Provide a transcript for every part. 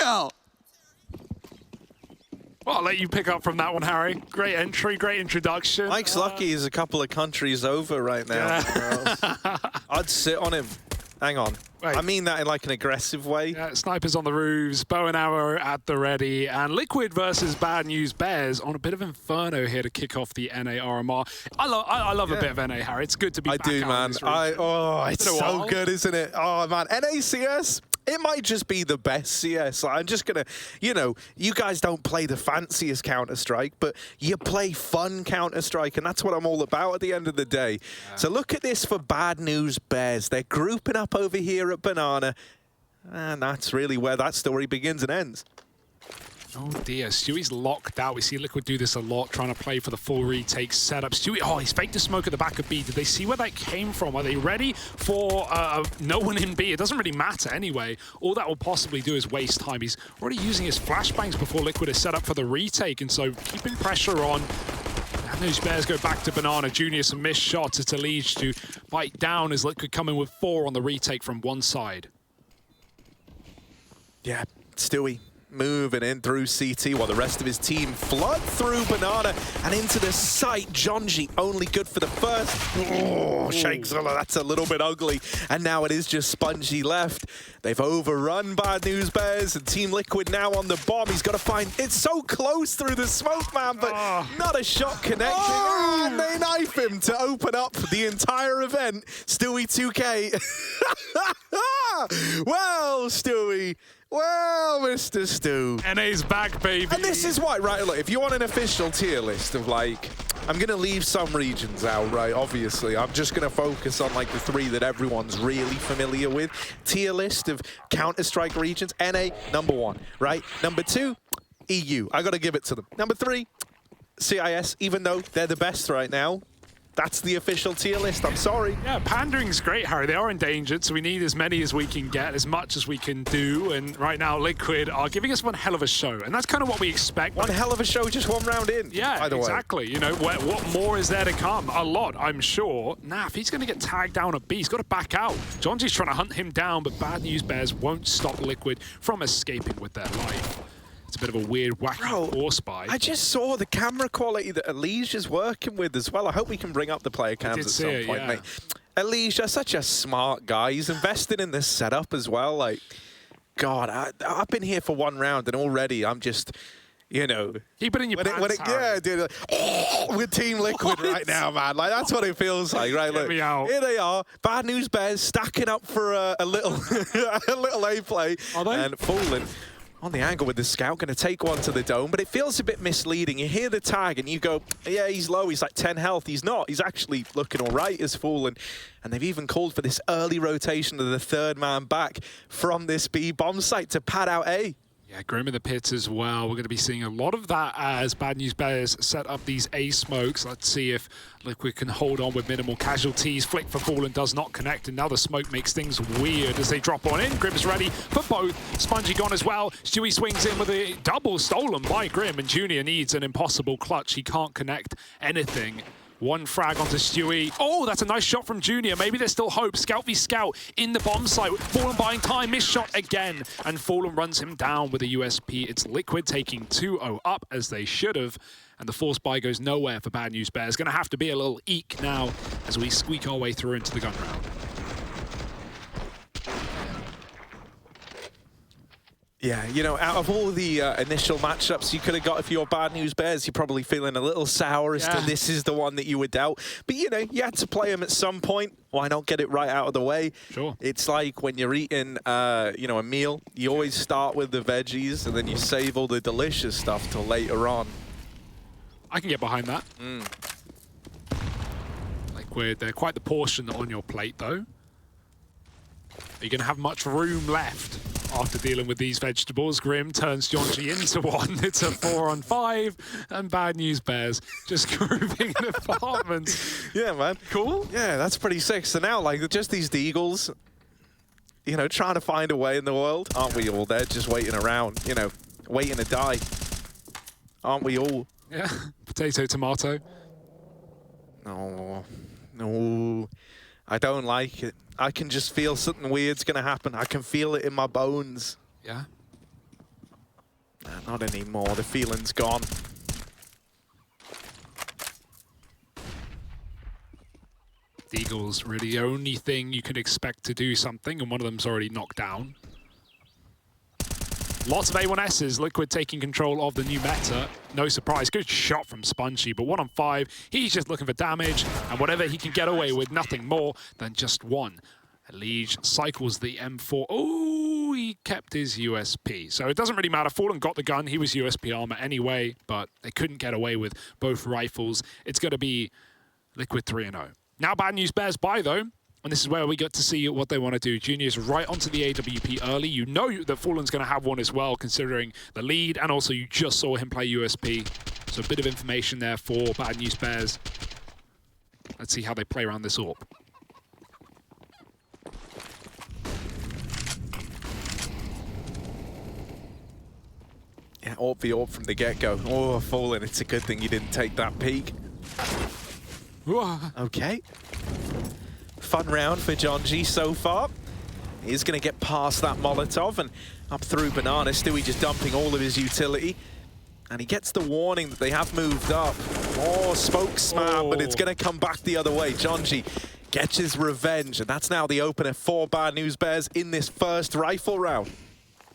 out. Well, I'll let you pick up from that one, Harry. Great entry, great introduction. Mike's lucky he's a couple of countries over right now. Yeah. I'd sit on him. Hang on. Wait. I mean that in like an aggressive way. Yeah, snipers on the roofs, bow and arrow at the ready, and Liquid versus Bad News Bears on a bit of Inferno here to kick off the NA RMR. I love a bit of NA, Harry. It's good to be back do, out man. in this region. It's so good, isn't it? Oh, man. NACS, it might just be the best CS. Like, I'm just going to, you know, you guys don't play the fanciest Counter-Strike, but you play fun Counter-Strike, and that's what I'm all about at the end of the day. Yeah. So look at this for Bad News Bears. They're grouping up over here at Banana, and that's really where that story begins and ends. Oh dear, Stewie's locked out. We see Liquid do this a lot, trying to play for the full retake setup. Stewie, oh, he's faked a smoke at the back of B. Did they see where that came from? Are they ready for no one in B? It doesn't really matter anyway. All that will possibly do is waste time. He's already using his flashbangs before Liquid is set up for the retake, and so keeping pressure on. And those Bears go back to Banana. Junior, some missed shots. It's Elige to bite down as Liquid come in with 4 on the retake from one side. Yeah, Stewie moving in through CT while the rest of his team flood through Banana and into the site. Jonji only good for the first. Oh, Shakezilla, that's a little bit ugly. And now it is just Spongy left. They've overrun Bad News Bears and Team Liquid now on the bomb. He's got to find, it's so close through the smoke, man, but not a shot connecting. Oh, and they knife him to open up the entire event. Stewie 2K. Well, Stewie. Well, Mr. Stu. NA's back, baby. And this is why, right, look, if you want an official tier list of, like, I'm going to leave some regions out, right, obviously. I'm just going to focus on, like, the 3 that everyone's really familiar with. Tier list of Counter-Strike regions. NA, number 1, right? Number 2, EU. I got to give it to them. Number 3, CIS, even though they're the best right now. That's the official tier list, I'm sorry. Yeah, pandering's great, Harry. They are endangered, so we need as many as we can get, as much as we can do. And right now, Liquid are giving us one hell of a show. And that's kind of what we expect. One hell of a show, just 1 round in, yeah, by the exactly. way. You know, what more is there to come? A lot, I'm sure. Nah, if he's going to get tagged down at B, he's got to back out. Jonji's trying to hunt him down, but Bad News Bears won't stop Liquid from escaping with their life. It's a bit of a weird, wacky force buy. I just saw the camera quality that Elige is working with as well. I hope we can bring up the player cams at some point, mate. Elige, such a smart guy. He's invested in this setup as well. Like, God, I've been here for 1 round and already I'm just, you know. Keep it in your pants, yeah, dude. Like, with Team Liquid right now, man. Like, that's what it feels like, right? Look, here they are. Bad News Bears stacking up for a little, a little A play. Are they? And Fallen on the angle with the scout, going to take one to the dome, but it feels a bit misleading. You hear the tag and you go, yeah, he's low, he's like 10 health. He's not. He's actually looking all right as Fallen. And they've even called for this early rotation of the 3rd man back from this B bomb site to pad out A. Yeah, Grim in the pits as well. We're going to be seeing a lot of that as Bad News Bears set up these A smokes. Let's see if Liquid can hold on with minimal casualties. Flick for Fallen does not connect, and now the smoke makes things weird as they drop on in. Grim's ready for both. Spongy gone as well. Stewie swings in with a double stolen by Grim, and Junior needs an impossible clutch. He can't connect anything. 1 frag onto Stewie. Oh, that's a nice shot from Junior. Maybe there's still hope. Scout v Scout in the bomb site. Fallen buying time. Missed shot again. And Fallen runs him down with a USP. It's Liquid taking 2-0 up as they should have. And the force buy goes nowhere for Bad News Bears. Going to have to be a little eke now as we squeak our way through into the gun round. Yeah, you know, out of all the initial matchups you could have got if you're Bad News Bears, you're probably feeling a little sour as to this is the one that you would doubt. But, you know, you had to play him at some point. Why not get it right out of the way? Sure. It's like when you're eating, you know, a meal. You always start with the veggies and then you save all the delicious stuff till later on. I can get behind that. Liquid, they're quite the portion on your plate, though. Are you going to have much room left after dealing with these vegetables? Grim turns Jonji into 1. It's a 4-on-5, and Bad News Bears just grouping in apartments. Yeah, man. Cool. Yeah, that's pretty sick. So now, like, just these Deagles, you know, trying to find a way in the world. Aren't we all there just waiting around, you know, waiting to die? Aren't we all? Yeah. Potato, tomato. No. No. I don't like it. I can just feel something weird's going to happen. I can feel it in my bones. Yeah. Not anymore. The feeling's gone. Eagles really the only thing you can expect to do something, and one of them's already knocked down. Lots of A1Ss, Liquid taking control of the new meta. No surprise, good shot from Spongy, but 1 on 5, he's just looking for damage, and whatever he can get away with, nothing more than just one. Liege cycles the M4. Oh, he kept his USP. So it doesn't really matter. Fallen got the gun, he was USP armor anyway, but they couldn't get away with both rifles. It's going to be Liquid 3-0. Now Bad News bears by, though, and this is where we get to see what they want to do. Junior's right onto the AWP early. You know that Fallen's going to have one as well, considering the lead, and also you just saw him play USP. So a bit of information there for Bad News bears. Let's see how they play around this AWP. Yeah, AWP the AWP from the get-go. Oh, Fallen, it's a good thing you didn't take that peek. Okay. Fun round for Jonji so far. He's going to get past that Molotov and up through Banana. Stewie just dumping all of his utility. And he gets the warning that they have moved up. Oh, smoke slam, but it's going to come back the other way. Jonji gets his revenge, and that's now the opener for Bad News Bears in this first rifle round.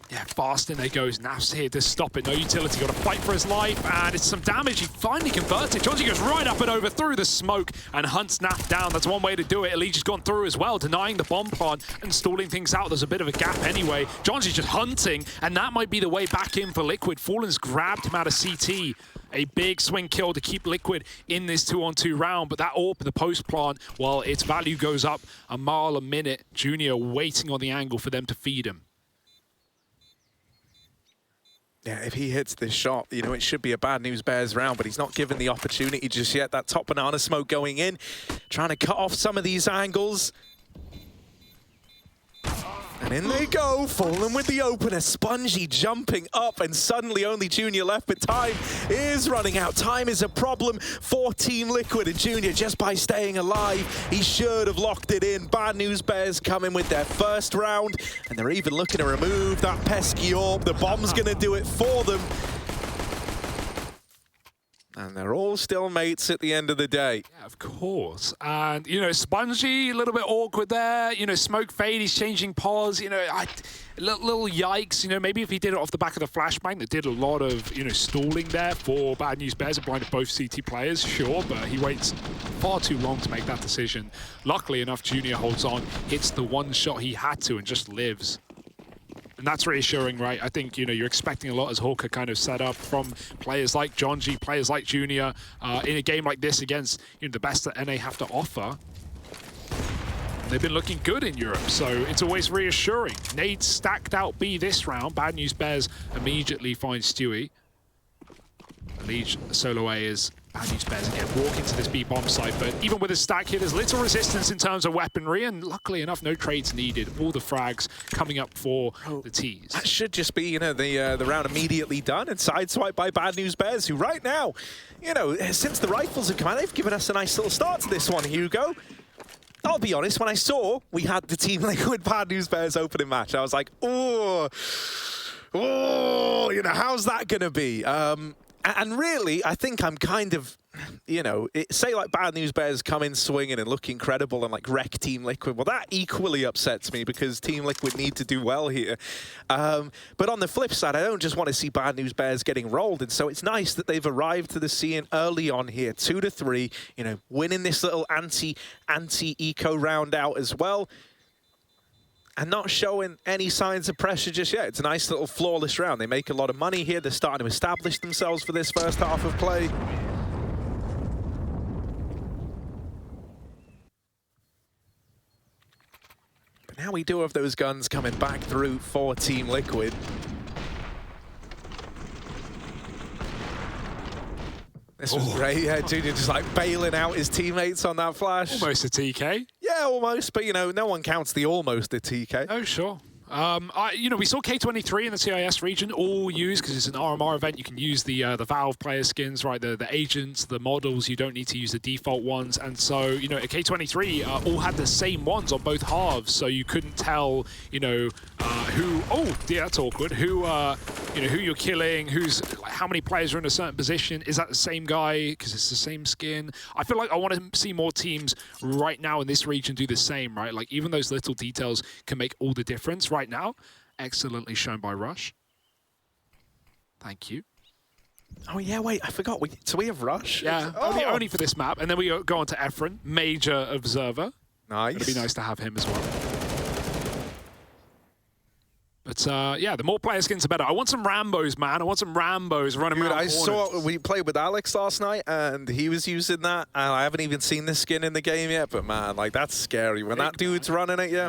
Yeah, fast in there goes. Naf's here to stop it. No utility. Got to fight for his life, and it's some damage. He finally converts it. Jonji goes right up and over through the smoke and hunts Naf down. That's one way to do it. Elite has gone through as well, denying the bomb plant and stalling things out. There's a bit of a gap anyway. Jonji's just hunting, and that might be the way back in for Liquid. Fallen's grabbed him out of CT. A big swing kill to keep Liquid in this 2-on-2 round, but that AWP, the post plant, well, its value goes up a mile a minute. Junior waiting on the angle for them to feed him. Yeah, if he hits this shot, you know, it should be a Bad News Bears round, but he's not given the opportunity just yet. That top banana smoke going in, trying to cut off some of these angles. And in they go, Fallen with the opener. Spongy jumping up, and suddenly only Junior left, but time is running out. Time is a problem for Team Liquid, and Junior, just by staying alive, he should have locked it in. Bad News Bears coming with their first round, and they're even looking to remove that pesky AWP. The bomb's going to do it for them. And they're all still mates at the end of the day. Yeah, of course. And, you know, Spongy, a little bit awkward there. You know, smoke fade, he's changing pause. You know, little yikes. You know, maybe if he did it off the back of the flashbang, that did a lot of, you know, stalling there for Bad News Bears. It blinded both CT players, sure, but he waits far too long to make that decision. Luckily enough, Junior holds on, hits the one shot he had to, and just lives. And that's reassuring, right? I think, you know, you're expecting a lot as Hawker kind of set up from players like Jonji, players like Junior, in a game like this against, you know, the best that NA have to offer. They've been looking good in Europe, so it's always reassuring. Nade stacked out B this round. Bad News Bears immediately find Stewie. Liege solo A is Bad News Bears again walk into this B bomb site, but even with his stack here, there's little resistance in terms of weaponry, and luckily enough, no trades needed. All the frags coming up for the T's. That should just be, you know, the round immediately done and sideswiped by Bad News Bears, who right now, you know, since the rifles have come out, they've given us a nice little start to this one, Hugo. I'll be honest, when I saw we had the Team Liquid Bad News Bears opening match, I was like, oh, you know, how's that going to be? And really, I think I'm kind of, you know, say like Bad News Bears come in swinging and look incredible and like wreck Team Liquid. Well, that equally upsets me because Team Liquid need to do well here. But on the flip side, I don't just want to see Bad News Bears getting rolled. And so it's nice that they've arrived to the scene early on here, 2-3, you know, winning this little anti-eco round out as well. And not showing any signs of pressure just yet. It's a nice little flawless round. They make a lot of money here. They're starting to establish themselves for this first half of play. But now we do have those guns coming back through for Team Liquid. This was great. Yeah, Junior just like bailing out his teammates on that flash. Almost a TK. Yeah, almost, but you know, no one counts the almost a TK. Oh, sure. You know, we saw K23 in the CIS region all use, because it's an RMR event, you can use the Valve player skins, right? The agents, the models, you don't need to use the default ones. And so, you know, at K23 all had the same ones on both halves, so you couldn't tell, you know, who, oh, yeah, that's awkward, who, you you know, who you're killing, who's like, how many players are in a certain position. Is that the same guy because it's the same skin? I feel like I want to see more teams right now in this region do the same, right? Like even those little details can make all the difference right now. Excellently shown by Rush. Thank you. Oh yeah, wait, I forgot. So we have Rush? Yeah, only for this map. And then we go on to Efren, major observer. Nice. It'd be nice to have him as well. But yeah, the more player skins, the better. I want some Rambos, man. I want some Rambos running around corners. Saw we played with Alex last night, and he was using that. And I haven't even seen the skin in the game yet, but man, like that's scary when that dude's running at you.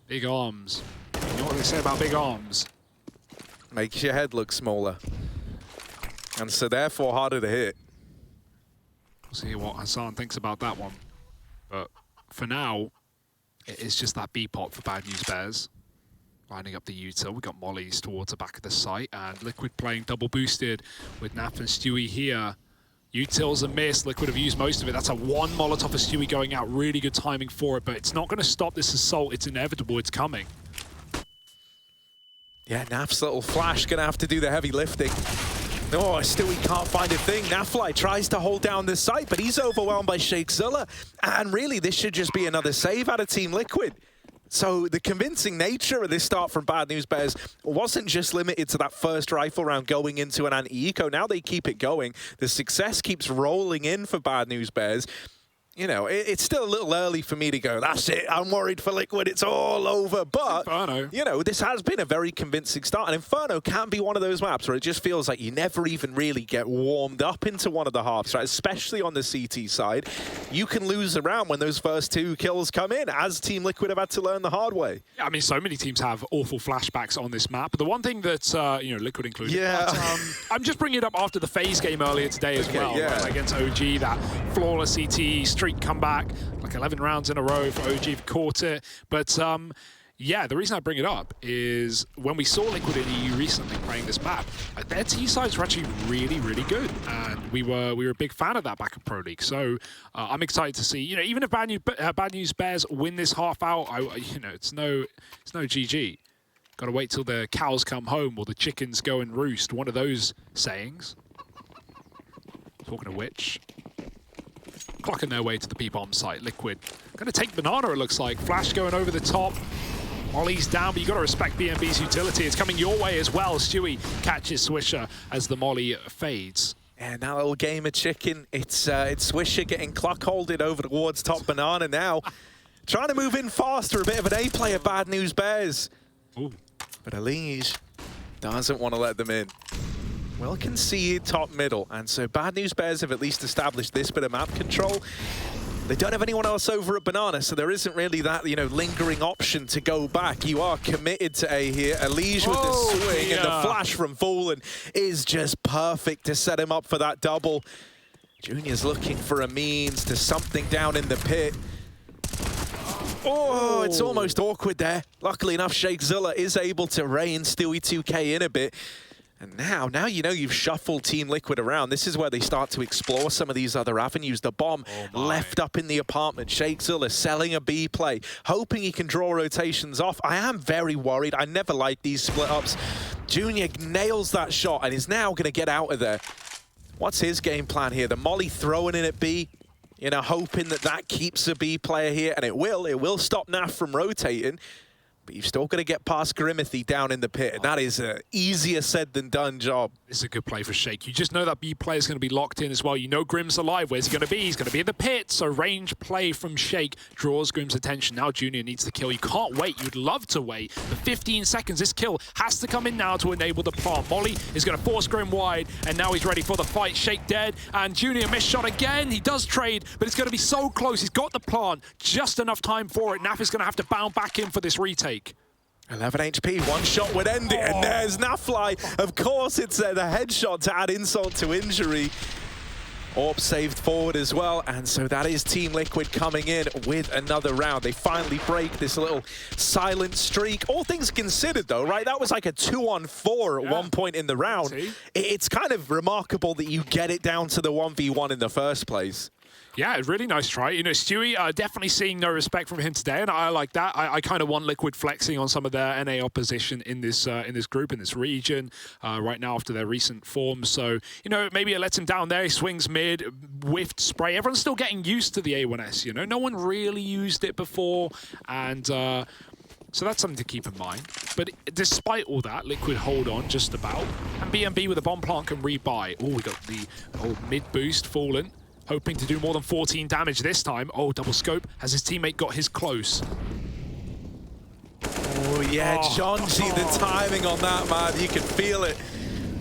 Big arms. You know what they say about big arms? Makes your head look smaller, and so therefore harder to hit. We'll see what Hassan thinks about that one. But for now, it is just that B pot for Bad News Bears. Lining up the util. We got Mollies towards the back of the site, and Liquid playing double boosted with Naf and Stewie here. Util's a miss. Liquid have used most of it. That's a one Molotov for Stewie going out. Really good timing for it, but it's not going to stop this assault. It's inevitable. It's coming. Yeah, Naf's little flash gonna have to do the heavy lifting. Oh, Stewie can't find a thing. Nafly tries to hold down the site, but he's overwhelmed by Shakezilla. And really, this should just be another save out of Team Liquid. So the convincing nature of this start from Bad News Bears wasn't just limited to that first rifle round going into an anti-eco. Now they keep it going. The success keeps rolling in for Bad News Bears. You know, it's still a little early for me to go, that's it, I'm worried for Liquid, it's all over. But, Inferno. you know, this has been a very convincing start. And Inferno can be one of those maps where it just feels like you never even really get warmed up into one of the halves, right? Especially on the CT side. You can lose around when those first two kills come in, as Team Liquid have had to learn the hard way. Yeah, I mean, so many teams have awful flashbacks on this map. But the one thing that, you know, Liquid included, yeah. But, I'm just bringing it up after the FaZe game earlier today as well, yeah. right? Against OG, that flawless CT streak comeback, like 11 rounds in a row for OG, have caught it. But yeah, the reason I bring it up is when we saw Liquid in EU recently playing this map, their T sides were actually really, really good, and we were a big fan of that back in Pro League. So I'm excited to see, you know, even if Bad News Bears win this half out, you know, it's no GG. Got to wait till the cows come home or the chickens go and roost. One of those sayings. Talking of which, clocking their way to the B-bomb site. Liquid going to take Banana, it looks like. Flash going over the top. Molly's down, but you got to respect BNB's utility. It's coming your way as well. Stewie catches Swisher as the Molly fades. And that little game of chicken, it's Swisher getting clock-holded over towards top Banana now. Trying to move in faster, a bit of an A-player, Bad News Bears. Ooh. But Elige doesn't want to let them in. Well conceded top middle, and so Bad News Bears have at least established this bit of map control. They don't have anyone else over at Banana, so there isn't really that, you know, lingering option to go back. You are committed to A here. Elige with the swing, and the flash from Fallen is just perfect to set him up for that double. Junior's looking for a means to something down in the pit. Oh, it's almost awkward there. Luckily enough, Shakezilla is able to rein Stewie 2K in a bit. And now you know you've shuffled Team Liquid around. This is where they start to explore some of these other avenues. The bomb left up in the apartment. Shakezilla selling a B play, hoping he can draw rotations off. I am very worried. I never like these split-ups. Junior nails that shot and is now going to get out of there. What's his game plan here? The Molly throwing in at B, you know, hoping that keeps a B player here, and it will stop Naf from rotating. But you've still got to get past Grimithy down in the pit, and that is an easier said than done job. This is a good play for Shake. You just know that B player is going to be locked in as well. You know Grim's alive. Where's he going to be? He's going to be in the pit. So range play from Shake draws Grim's attention. Now Junior needs the kill. You can't wait. You'd love to wait. For 15 seconds, this kill has to come in now to enable the plant. Molly is going to force Grim wide, and now he's ready for the fight. Shake dead, and Junior missed shot again. He does trade, but it's going to be so close. He's got the plant. Just enough time for it. Naf is going to have to bound back in for this retake. 11 HP, one shot would end it, and there's Nafly. Of course, it's the headshot to add insult to injury. Orb saved forward as well, and so that is Team Liquid coming in with another round. They finally break this little silent streak. All things considered, though, right? That was like a 2-on-4 at one point in the round. It's kind of remarkable that you get it down to the 1v1 in the first place. Yeah, really nice try. You know, Stewie, definitely seeing no respect from him today, and I like that. I kind of want Liquid flexing on some of their NA opposition in this group, in this region, right now after their recent form. So, you know, maybe it lets him down there. He swings mid, whiffed spray. Everyone's still getting used to the A1S, you know? No one really used it before, and so that's something to keep in mind. But despite all that, Liquid hold on just about, and BNB with a bomb plant can rebuy. Oh, we got the whole mid boost Fallen, hoping to do more than 14 damage this time. Oh, double scope. Has his teammate got his close? Oh, yeah, Jonji, the timing on that, man. You can feel it.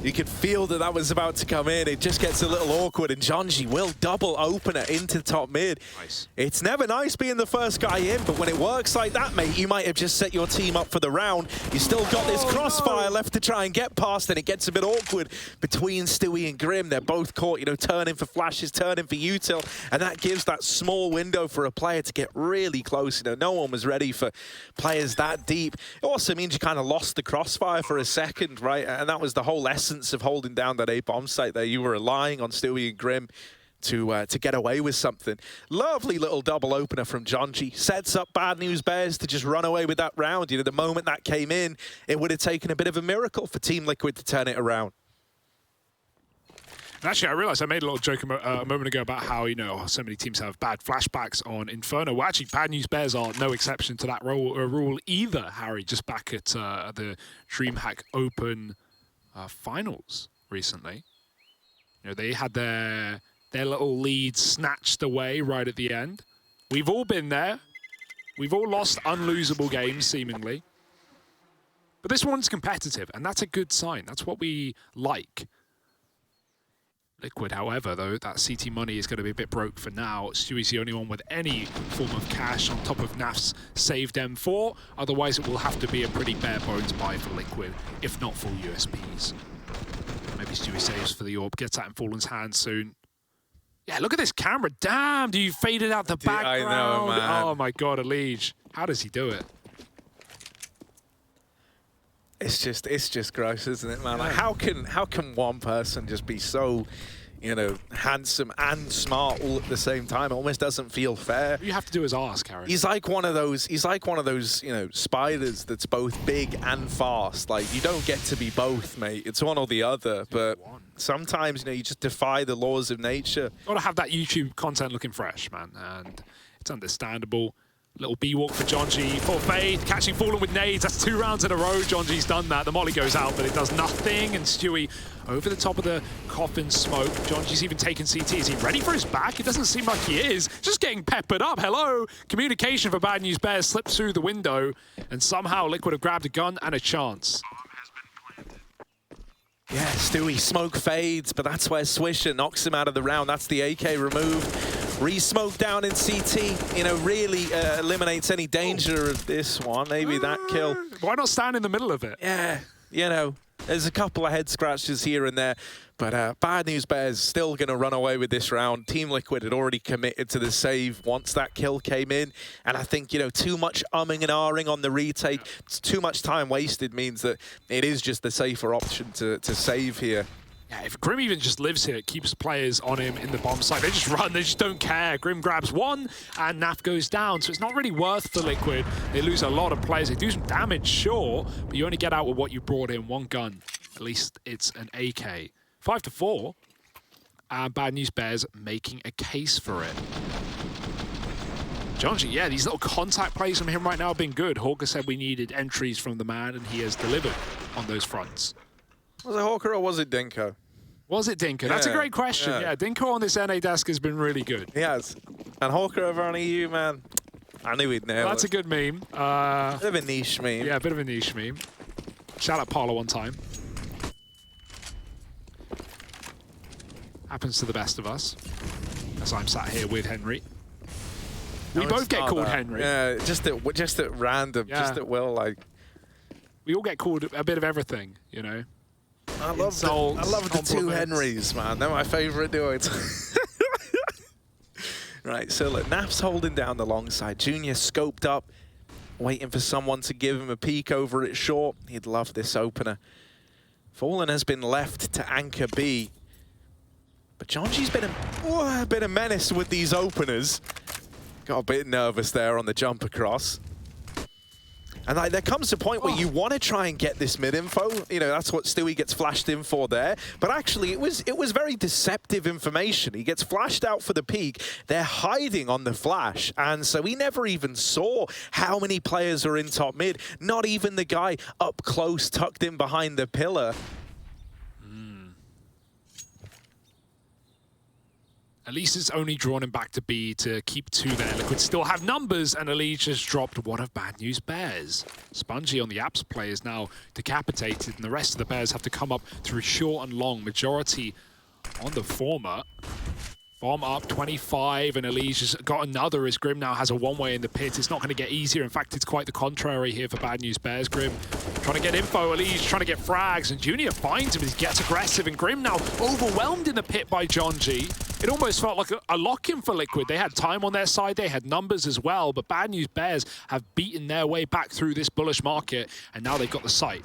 You could feel that was about to come in. It just gets a little awkward, and Jonji will double open it into top mid. Nice. It's never nice being the first guy in, but when it works like that, mate, you might have just set your team up for the round. You still got this crossfire left to try and get past, and it gets a bit awkward between Stewie and Grim. They're both caught, you know, turning for flashes, turning for util, and that gives that small window for a player to get really close. You know, no one was ready for players that deep. It also means you kind of lost the crossfire for a second, right? And that was the whole essence of holding down that A bomb site there. You were relying on Stewie and Grim to get away with something. Lovely little double opener from Jonji. Sets up Bad News Bears to just run away with that round. You know, the moment that came in, it would have taken a bit of a miracle for Team Liquid to turn it around. And actually, I realized I made a little joke a moment ago about how, you know, so many teams have bad flashbacks on Inferno. Well, actually, Bad News Bears are no exception to that rule either, Harry, just back at the DreamHack Open finals recently. You know, they had their little lead snatched away right at the end. We've all been there. We've all lost unlosable games, seemingly. But this one's competitive, and that's a good sign. That's what we like. Liquid, however, though, that CT money is going to be a bit broke for now. Stewie's the only one with any form of cash on top of Naf's saved M4. Otherwise, it will have to be a pretty bare bones buy for Liquid, if not full USPs. Maybe Stewie saves for the orb, gets that in Fallen's hands soon. Yeah, look at this camera. Damn, do you faded out the background? I know, man. Oh my God, Elige. How does he do it? It's just gross, isn't it, man? Like, how can one person just be so, you know, handsome and smart all at the same time? It almost doesn't feel fair. All you have to do is ask, Harry. He's like one of those, you know, spiders that's both big and fast. Like, you don't get to be both, mate. It's one or the other. But sometimes, you know, you just defy the laws of nature. Got to have that YouTube content looking fresh, man, and it's understandable. Little B-walk for Jonji for Fade, catching Fallen with nades. That's 2 rounds in a row. Jonji's done that. The molly goes out, but it does nothing. And Stewie over the top of the coffin smoke. Jonji's even taken CT. Is he ready for his back? It doesn't seem like he is. Just getting peppered up. Hello. Communication for Bad News Bears slips through the window, and somehow Liquid have grabbed a gun and a chance. Yeah, Stewie, smoke fades, but that's where Swisher knocks him out of the round. That's the AK removed. Re-smoke down in CT, you know, really eliminates any danger of this one. Maybe that kill. Why not stand in the middle of it? Yeah, you know, there's a couple of head scratches here and there, but Bad News Bears still going to run away with this round. Team Liquid had already committed to the save once that kill came in, and I think, you know, too much umming and ahhing on the retake, too much time wasted means that it is just the safer option to save here. Yeah, if Grim even just lives here, it keeps players on him in the bomb site. They just run, they just don't care. Grim grabs one, and Naf goes down, so it's not really worth for Liquid. They lose a lot of players. They do some damage, sure, but you only get out with what you brought in, one gun. At least it's an AK. 5-4, and Bad News Bears making a case for it. Jonji, yeah, these little contact plays from him right now have been good. Hawker said we needed entries from the man, and he has delivered on those fronts. Was it Hawker or was it Dinko? Was it Dinko? That's a great question. Yeah, Dinko on this NA desk has been really good. He has. And Hawker over on EU, man. I knew he'd nail it. That's a good meme. Bit of a niche meme. Yeah, a bit of a niche meme. Shout out Parler one time. Happens to the best of us. As I'm sat here with Henry. We both get called Henry. Yeah, just at random, just at will, like. We all get called a bit of everything, you know. I love the two Henrys, man. They're my favourite duos. Right, so look, Naf's holding down the long side. Junior scoped up, waiting for someone to give him a peek over at short. He'd love this opener. Fallen has been left to anchor B. But Jonji's been a menace with these openers. Got a bit nervous there on the jump across. And like, there comes a point where you want to try and get this mid info. You know, that's what Stewie gets flashed in for there. But actually, it was very deceptive information. He gets flashed out for the peak. They're hiding on the flash. And so he never even saw how many players are in top mid. Not even the guy up close, tucked in behind the pillar. Elise is only drawn him back to B to keep 2 there. Liquid still have numbers, and Elise just dropped one of Bad News Bears. Spongy on the Apps play is now decapitated, and the rest of the Bears have to come up through short and long. Majority on the former. Bomb up, 25, and Elise just got another as Grim now has a one-way in the pit. It's not going to get easier. In fact, it's quite the contrary here for Bad News Bears. Grim trying to get info, Elise trying to get frags, and Junior finds him as he gets aggressive, and Grim now overwhelmed in the pit by Jonji. It almost felt like a lock-in for Liquid. They had time on their side, they had numbers as well, but Bad News Bears have beaten their way back through this bullish market, and now they've got the site.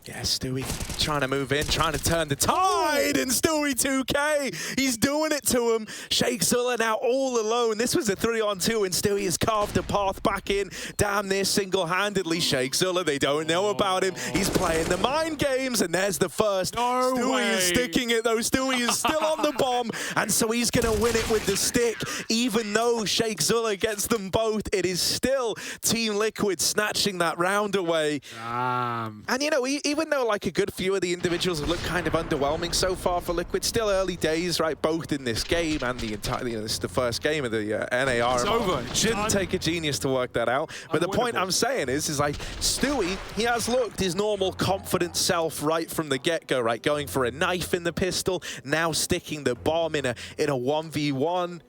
Yeah, Stewie trying to move in, trying to turn the tide, and Stewie 2K, he's doing it to him. Sheikh Zilla now all alone. This was a 3-on-2, and Stewie has carved a path back in, damn near single-handedly. Sheikh Zilla, they don't know about him. He's playing the mind games, and there's the first. No Stewie way. is sticking it, though. Stewie is still on the bomb, and so he's going to win it with the stick. Even though Sheikh Zilla gets them both, it is still Team Liquid snatching that round away. Damn. And, you know, even though like a good few of the individuals have looked kind of underwhelming so far for Liquid, still early days, right? Both in this game and the entire, you know, this is the first game of the NAR. It's over. Shouldn't take a genius to work that out. But the point I'm saying is like Stewie, he has looked his normal confident self right from the get-go, right? Going for a knife in the pistol, now sticking the bomb in a 1v1.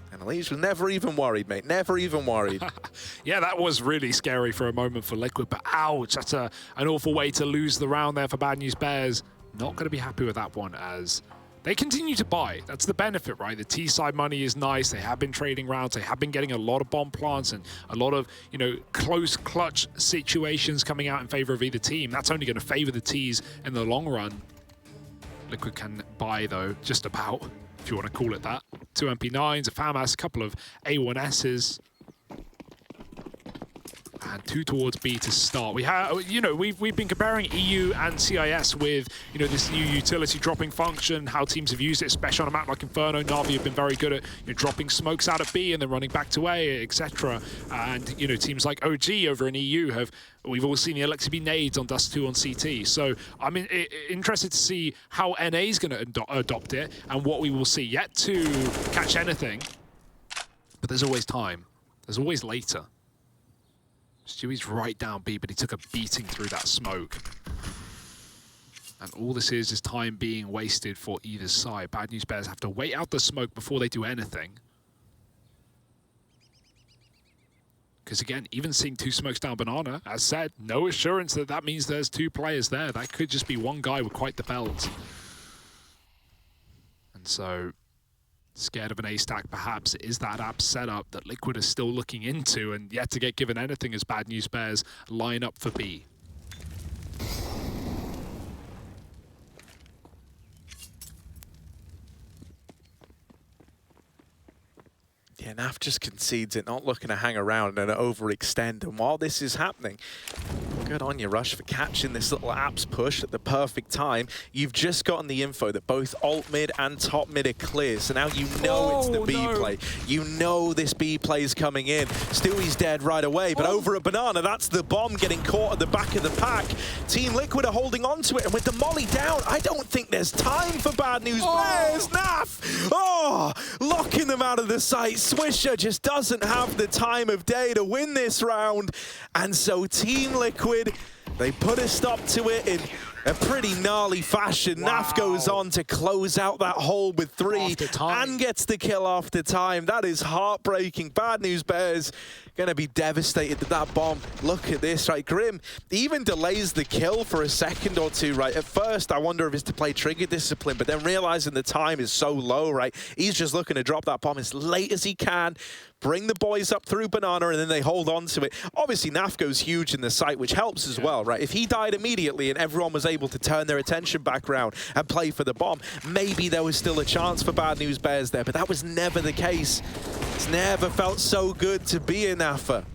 And Elise was never even worried, mate. Never even worried. Yeah, that was really scary for a moment for Liquid, but ouch, that's an awful way to lose the round there for Bad News Bears. Not going to be happy with that one as they continue to buy. That's the benefit, right? The T-side money is nice. They have been trading rounds. They have been getting a lot of bomb plants and a lot of, you know, close clutch situations coming out in favor of either team. That's only going to favor the Ts in the long run. Liquid can buy, though, just about, if you want to call it that. 2 MP9s, a FAMAS, a couple of A1Ss. And 2 towards B to start. We have, you know, we've been comparing EU and CIS with, you know, this new utility dropping function, how teams have used it, especially on a map like Inferno. Na'Vi have been very good at, you know, dropping smokes out of B and then running back to A, etc. And, you know, teams like OG over in EU have, we've all seen the LXB nades on Dust 2 on CT. So I'm interested to see how NA is going to adopt it and what we will see. Yet to catch anything, but there's always time. There's always later. Stewie's right down B, but he took a beating through that smoke. And all this is time being wasted for either side. Bad News Bears have to wait out the smoke before they do anything. Because again, even seeing 2 smokes down Banana, as said, no assurance that that means there's 2 players there. That could just be one guy with quite the belt. And so, scared of an A-stack perhaps, it is that app setup that Liquid is still looking into and yet to get given anything as Bad News Bears line up for B. Yeah, Naf just concedes it, not looking to hang around and overextend. And while this is happening, good on you, Rush, for catching this little apps push at the perfect time. You've just gotten the info that both alt mid and top mid are clear, so now you know it's the B play. You know this B play is coming in. Stewie's dead right away, but over at Banana, that's the bomb getting caught at the back of the pack. Team Liquid are holding on to it, and with the molly down, I don't think there's time for Bad News Bears. Naf! Oh, locking them out of the sight. Swisher just doesn't have the time of day to win this round, and so Team Liquid, they put a stop to it in a pretty gnarly fashion. Wow. Naf goes on to close out that hole with 3 and gets the kill after time. That is heartbreaking. Bad News Bears gonna be devastated at that bomb. Look at this, right? Grim even delays the kill for a second or 2, right? At first, I wonder if it's to play trigger discipline, but then realizing the time is so low, right? He's just looking to drop that bomb as late as he can, bring the boys up through Banana, and then they hold on to it. Obviously, Naf goes huge in the site, which helps as well, right? If he died immediately and everyone was able able to turn their attention back around and play for the bomb, maybe there was still a chance for Bad News Bears there, but that was never the case. It's never felt so good to be in Alpha.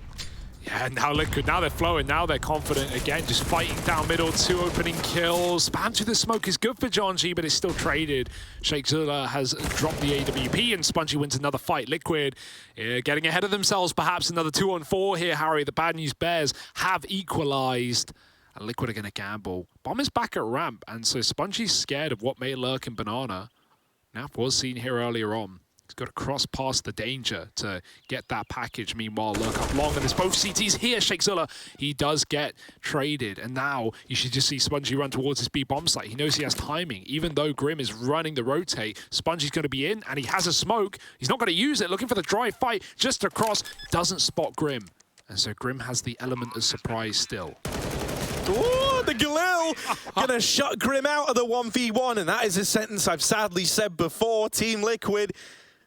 Yeah, now Liquid, now they're flowing, now they're confident again, just fighting down middle, 2 opening kills. Spam to the smoke is good for John G, but it's still traded. Shakezilla has dropped the AWP, and Spongy wins another fight. Liquid getting ahead of themselves, perhaps another 2-on-4 here, Harry. The Bad News Bears have equalized, and Liquid are going to gamble. Bomb is back at ramp, and so Spongy's scared of what may lurk in Banana. Nap was seen here earlier on. He's got to cross past the danger to get that package. Meanwhile, lurk up long, and there's both CTs here. Shakezilla, he does get traded. And now you should just see Spongy run towards his B bomb site. He knows he has timing. Even though Grim is running the rotate, Spongy's going to be in, and he has a smoke. He's not going to use it. Looking for the dry fight just across. Doesn't spot Grim. And so Grim has the element of surprise still. Oh, the Galil gonna shut Grim out of the 1v1, and that is a sentence I've sadly said before. Team Liquid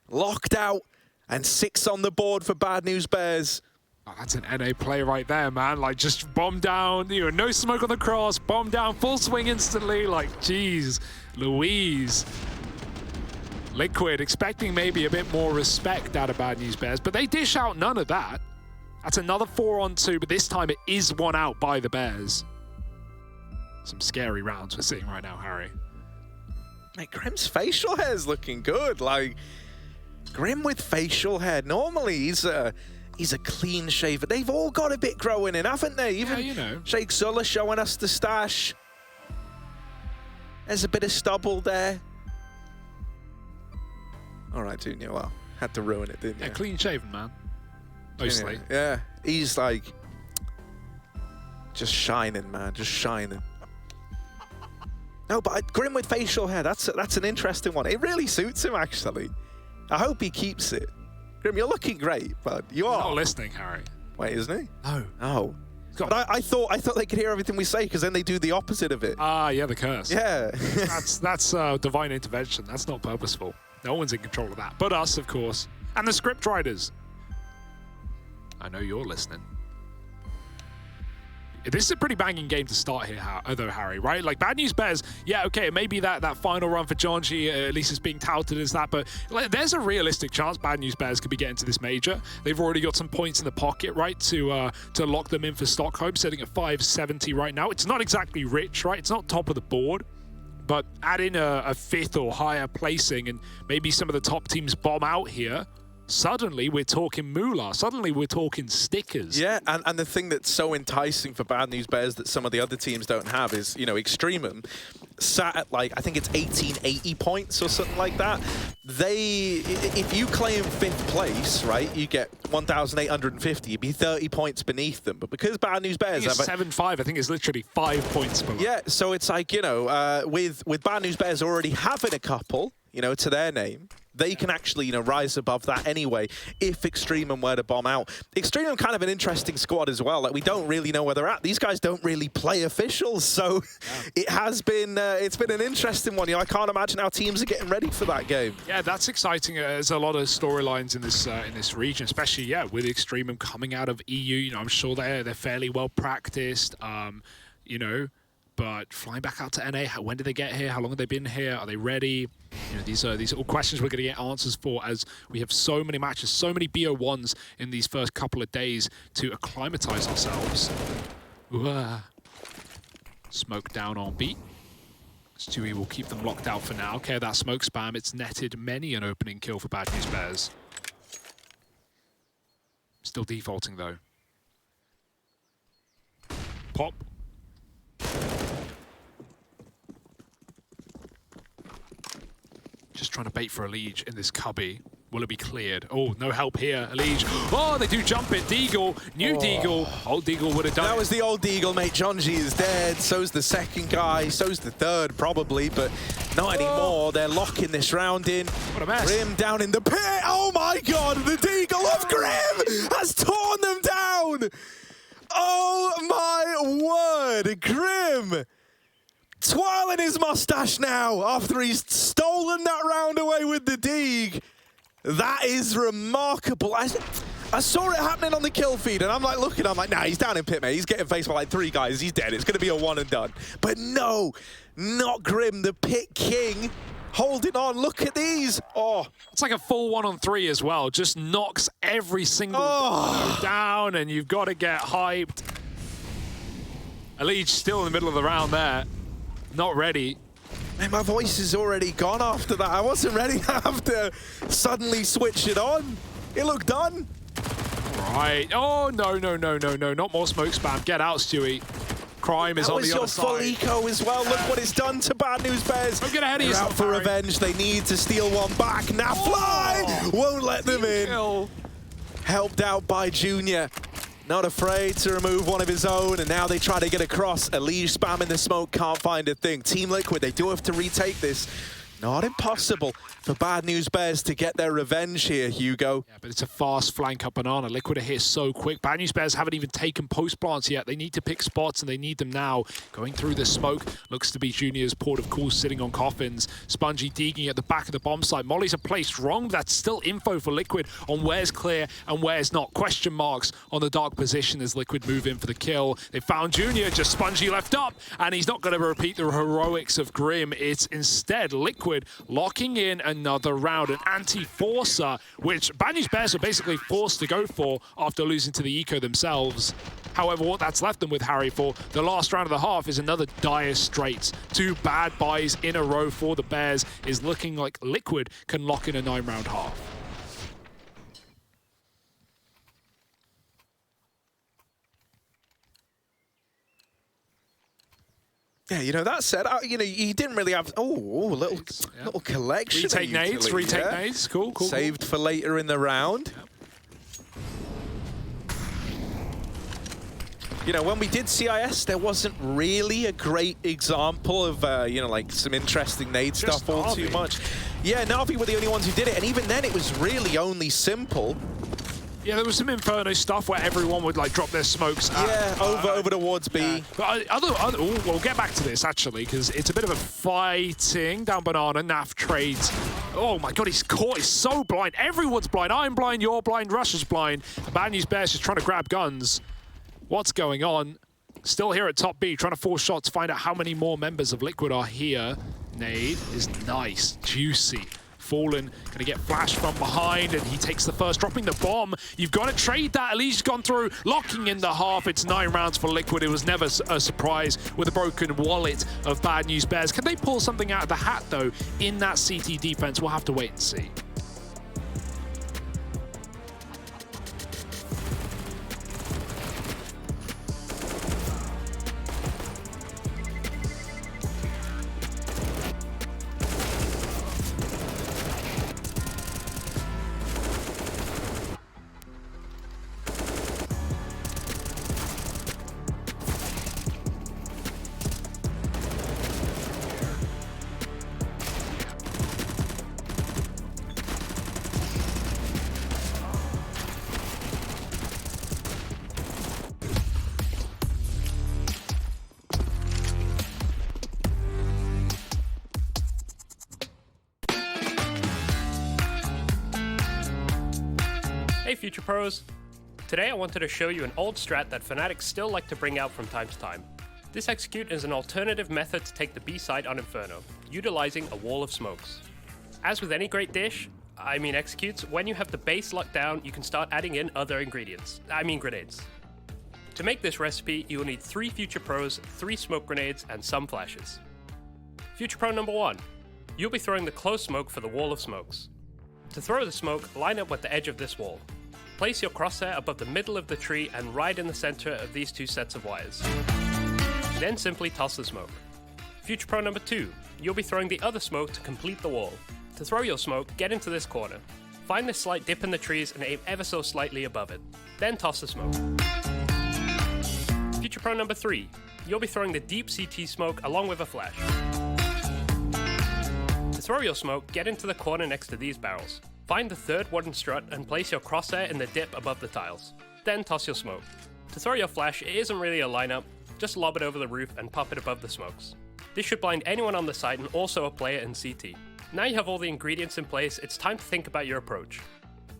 locked out, and 6 on the board for Bad News Bears. Oh, that's an NA play right there, man. Like, just bomb down, you know, no smoke on the cross, bomb down, full swing instantly. Like, geez, Louise. Liquid expecting maybe a bit more respect out of Bad News Bears, but they dish out none of that. That's another 4-on-2, but this time it is won out by the Bears. Some scary rounds we're seeing right now, Harry. Mate, Grim's facial hair is looking good. Like, Grim with facial hair. Normally, he's a clean shaver. They've all got a bit growing in, haven't they? Even yeah, you know. Shakezilla showing us the stash. There's a bit of stubble there. All right, Junior. Well, had to ruin it, didn't you? Yeah, clean shaven, man. Mostly. Yeah, he's like just shining, man, just shining. No, but Grim with facial hair, that's an interesting one. It really suits him, actually. I hope he keeps it. Grim, you're looking great, but you are. He's not listening, Harry. Wait, isn't he? No. Oh. But I thought they could hear everything we say, because then they do the opposite of it. Ah, yeah, the curse. Yeah. that's divine intervention. That's not purposeful. No one's in control of that, but us, of course, and the script writers. I know you're listening. This is a pretty banging game to start here, though, Harry, right? Like, Bad News Bears, yeah, okay, maybe that final run for John G, at least is being touted as that, but like, there's a realistic chance Bad News Bears could be getting to this major. They've already got some points in the pocket, right, to lock them in for Stockholm, sitting at 570 right now. It's not exactly rich, right? It's not top of the board, but add in a 5th or higher placing, and maybe some of the top teams bomb out here. Suddenly, we're talking moolah. Suddenly, we're talking stickers. Yeah, and the thing that's so enticing for Bad News Bears that some of the other teams don't have is, you know, Extremum sat at, like, I think it's 1880 points or something like that. If you claim 5th place, right, you get 1,850. You'd be 30 points beneath them. But because Bad News Bears have 7-5, I think it's literally 5 points below. Yeah, so it's like, you know, with Bad News Bears already having a couple, you know, to their name, they can actually, you know, rise above that anyway if Extremum were to bomb out. Extremum kind of an interesting squad as well. Like, we don't really know where they're at. These guys don't really play officials, so it has been it's been an interesting one. You know, I can't imagine how teams are getting ready for that game. Yeah, that's exciting. There's a lot of storylines in this region, especially with Extremum coming out of EU. You know, I'm sure they're fairly well practiced. You know. But flying back out to NA, when did they get here? How long have they been here? Are they ready? You know, these are all questions we're going to get answers for, as we have so many matches, so many BO1s in these first couple of days to acclimatize ourselves. Smoke down on B. Stewie will keep them locked out for now. Okay, that smoke spam, it's netted many an opening kill for Bad News Bears. Still defaulting though. Pop. Just trying to bait for a Liege in this cubby. Will it be cleared? Oh, no help here. Liege. Oh, they do jump it. Deagle. New Deagle. Old Deagle would have done it. That was the old Deagle, mate. John G is dead. So's the second guy. So's the third, probably, but not anymore. They're locking this round in. What a mess. Grim down in the pit. Oh, my God. The Deagle of Grim has torn them down. Oh, my word. Grim twirling his mustache now after he's stolen that round away with the Deag. That is remarkable. I saw it happening on the kill feed, and I'm like looking, I'm like, nah, he's down in pit, mate. He's getting faced by like 3 guys. He's dead. It's going to be a one and done. But no, not Grim, the pit king, holding on. Look at these. Oh, it's like a full 1-on-3 as well. Just knocks every single down, and you've got to get hyped. Elige still in the middle of the round there. Not ready. Man, my voice is already gone after that. I wasn't ready to have to suddenly switch it on. It looked done. Right. Oh, no. Not more smoke spam. Get out, Stewie. Crime is on the other side. That was your full eco as well. Look what it's done to Bad News Bears. Don't get ahead of yourself, out for revenge. They need to steal one back. Now Fly won't let them in. Helped out by Junior. Not afraid to remove one of his own, and now they try to get across. Elige spamming the smoke, can't find a thing. Team Liquid, they do have to retake this. Not impossible for Bad News Bears to get their revenge here, Hugo. Yeah, but it's a fast flank up Banana. Liquid are here so quick. Bad News Bears haven't even taken post plants yet. They need to pick spots, and they need them now. Going through the smoke, looks to be Junior's port of call sitting on coffins. Spongy digging at the back of the bomb site. Mollies are placed wrong. That's still info for Liquid on where's clear and where's not. Question marks on the dark position as Liquid move in for the kill. They found Junior, just Spongy left up, and he's not going to repeat the heroics of Grim. It's instead Liquid locking in another round, an anti-forcer, which Bad News Bears are basically forced to go for after losing to the eco themselves. However, what that's left them with, Harry, for the last round of the half is another dire straits. 2 bad buys in a row for the Bears is looking like Liquid can lock in a 9-round half. Yeah, you know, that said, you know, he didn't really have... little collection. Retake nades, nades. Cool. Saved for later in the round. Yep. You know, when we did CIS, there wasn't really a great example of, you know, like some interesting nade stuff all too much. Yeah, Na'Vi were the only ones who did it, and even then it was really only simple. Yeah, there was some Inferno stuff where everyone would like drop their smokes. Over towards B. Yeah. But we'll get back to this actually, because it's a bit of a fighting down Banana. Naf trades. Oh my god, he's caught. He's so blind. Everyone's blind. I'm blind. You're blind. Russia's blind. Bad News Bears just trying to grab guns. What's going on? Still here at top B, trying to force shots, find out how many more members of Liquid are here. Nade is nice, juicy. Fallen, going to get flashed from behind, and he takes the first, dropping the bomb. You've got to trade that. Elige's gone through, locking in the half. It's 9 rounds for Liquid. It was never a surprise with a broken wallet of Bad News Bears. Can they pull something out of the hat, though, in that CT defense? We'll have to wait and see. Hey Future Pros! Today I wanted to show you an old strat that Fanatics still like to bring out from time to time. This execute is an alternative method to take the B side on Inferno, utilizing a wall of smokes. As with any great dish, executes, when you have the base locked down, you can start adding in other ingredients, grenades. To make this recipe, you will need 3 Future Pros, 3 smoke grenades, and some flashes. Future Pro number 1. You'll be throwing the close smoke for the wall of smokes. To throw the smoke, line up with the edge of this wall. Place your crosshair above the middle of the tree and right in the center of these 2 sets of wires. Then simply toss the smoke. Future Pro number 2. You'll be throwing the other smoke to complete the wall. To throw your smoke, get into this corner. Find this slight dip in the trees and aim ever so slightly above it. Then toss the smoke. Future Pro number 3. You'll be throwing the deep CT smoke along with a flash. To throw your smoke, get into the corner next to these barrels. Find the 3rd wooden strut and place your crosshair in the dip above the tiles. Then toss your smoke. To throw your flash, it isn't really a lineup, just lob it over the roof and pop it above the smokes. This should blind anyone on the site and also a player in CT. Now you have all the ingredients in place, it's time to think about your approach.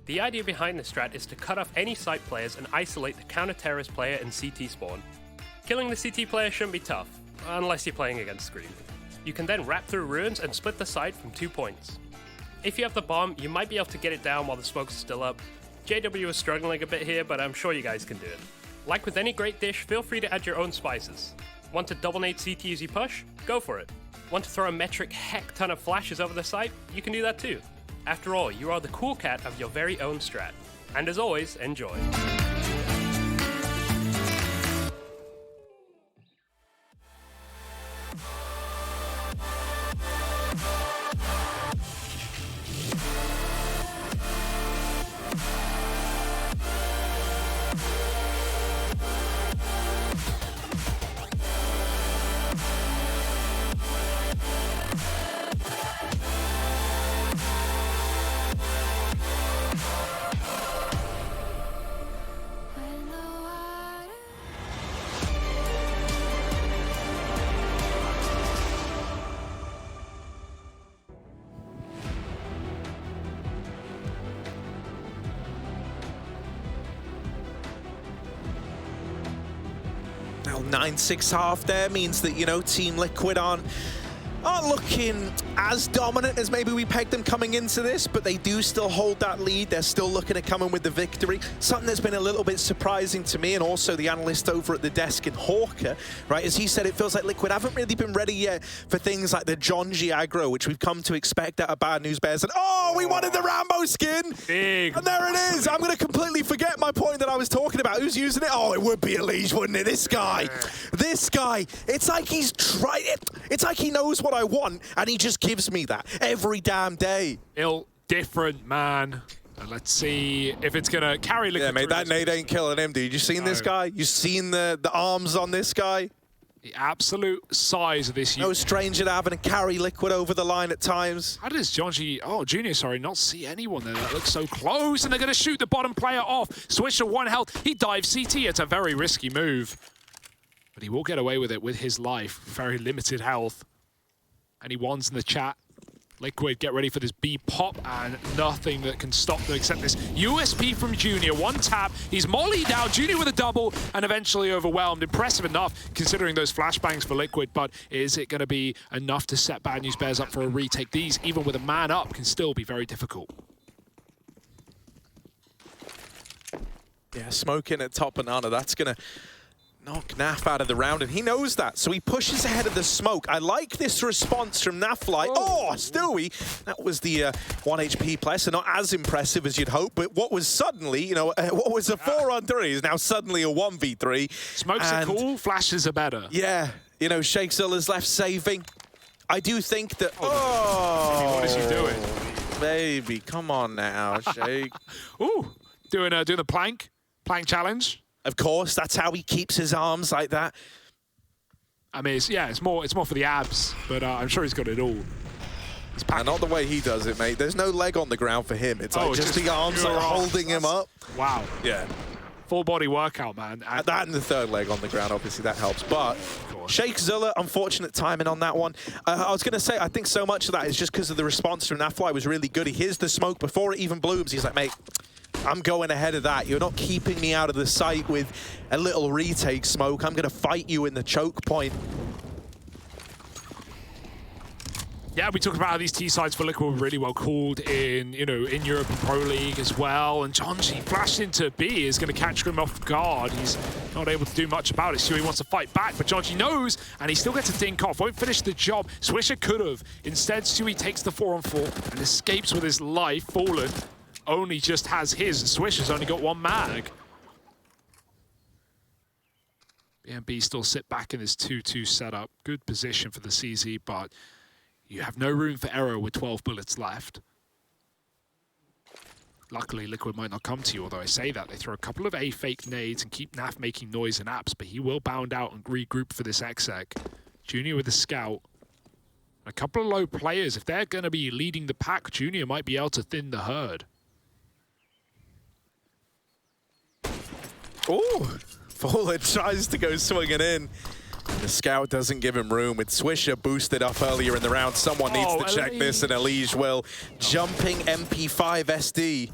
The idea behind this strat is to cut off any site players and isolate the counter-terrorist player in CT spawn. Killing the CT player shouldn't be tough, unless you're playing against Scream. You can then wrap through ruins and split the site from 2 points. If you have the bomb, you might be able to get it down while the smoke's still up. JW is struggling a bit here, but I'm sure you guys can do it. Like with any great dish, feel free to add your own spices. Want to double nade CT as you push? Go for it. Want to throw a metric heck ton of flashes over the site? You can do that too. After all, you are the cool cat of your very own strat. And as always, enjoy. Now 9-6 half there means that, you know, Team Liquid aren't looking as dominant as maybe we pegged them coming into this, but they do still hold that lead. They're still looking to come in with the victory. Something that's been a little bit surprising to me, and also the analyst over at the desk in Hawker, right, as he said, it feels like Liquid haven't really been ready yet for things like the Jonji aggro, which we've come to expect out of Bad News Bears. And oh, we wanted the Rambo skin! Big. And there it is! I'm going to completely forget my point that I was talking about. Who's using it? Oh, it would be Elige, wouldn't it? This guy! This guy! It's like he's tried it. It's like he knows what I want, and he just gives me that every damn day. Different, man. And let's see if it's gonna carry Liquid. Yeah, mate, that nade ain't killing him, dude. You seen this guy? You seen the arms on this guy? The absolute size of this. No stranger to having to carry Liquid over the line at times. How does Junior, sorry, not see anyone there? That looks so close, and they're gonna shoot the bottom player off. Swisher 1 health. He dives CT. It's a very risky move, but he will get away with it with his life. Very limited health. Any ones in the chat? Liquid, get ready for this B pop, and nothing that can stop them except this USP from Junior. 1 tap, he's mollied out, Junior with a double, and eventually overwhelmed. Impressive enough, considering those flashbangs for Liquid, but is it going to be enough to set Bad News Bears up for a retake? These, even with a man up, can still be very difficult. Yeah, smoking at top banana, that's going to knock Naf out of the round, and he knows that, so he pushes ahead of the smoke. I like this response from Naflight. Oh, Stewie! That was the 1 HP play, so not as impressive as you'd hope, but what was suddenly, you know, what was a 4-on-3 is now suddenly a 1v3. Smokes are cool, flashes are better. Yeah, you know, Shakezilla's left saving. I do think that... Oh! What is he doing? Baby, come on now, Shake. Ooh, doing the plank challenge. Of course, that's how he keeps his arms like that. I mean, it's more for the abs, but I'm sure he's got it all. And not the way he does it, mate. There's no leg on the ground for him. It's like just the arms that are holding him up. Wow. Yeah. Full body workout, man. And that and the third leg on the ground, obviously, that helps. But Shakezilla, unfortunate timing on that one. I was going to say, I think so much of that is just because of the response from Nafly was really good. He hears the smoke before it even blooms. He's like, mate, I'm going ahead of that. You're not keeping me out of the sight with a little retake smoke. I'm going to fight you in the choke point. Yeah, we talked about how these T sides for Liquid were really well called in, you know, in Europe and Pro League as well. And Jonji flashed into B is going to catch him off guard. He's not able to do much about it. Stewie wants to fight back, but Jonji knows, and he still gets a dink off. Won't finish the job. Swisher could have. Instead, Stewie takes the 4-on-4 and escapes with his life. Fallen only just has his. Swisher's only got 1 mag. BNB still sit back in this 2-2 setup. Good position for the CZ, but you have no room for error with 12 bullets left. Luckily, Liquid might not come to you, although I say that. They throw a couple of A-fake nades and keep Naf making noise in apps, but he will bound out and regroup for this exec. Junior with a scout. A couple of low players. If they're going to be leading the pack, Junior might be able to thin the herd. Oh, Fallen tries to go swinging in. The scout doesn't give him room. With Swisher boosted up earlier in the round, someone needs to check this, and Elige will. Jumping MP5 SD.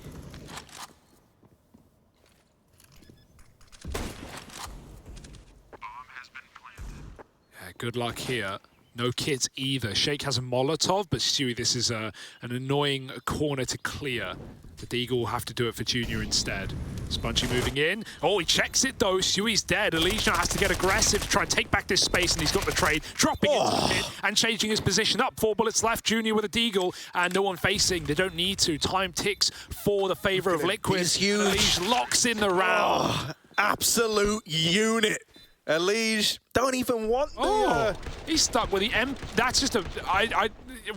Good luck here. No kits either. Shake has a Molotov, but Stewie, this is an annoying corner to clear. The Deagle will have to do it for Junior instead. Spunchy moving in. Oh, he checks it though. Stewie's dead. Elysian has to get aggressive to try and take back this space, and he's got the trade. Dropping into the pit and changing his position up. 4 bullets left. Junior with a Deagle and no one facing. They don't need to. Time ticks for the favor of Liquid. He's huge. Elysian locks in the round. Oh, absolute unit. Elige don't even want the... He's stuck with the M. That's just a...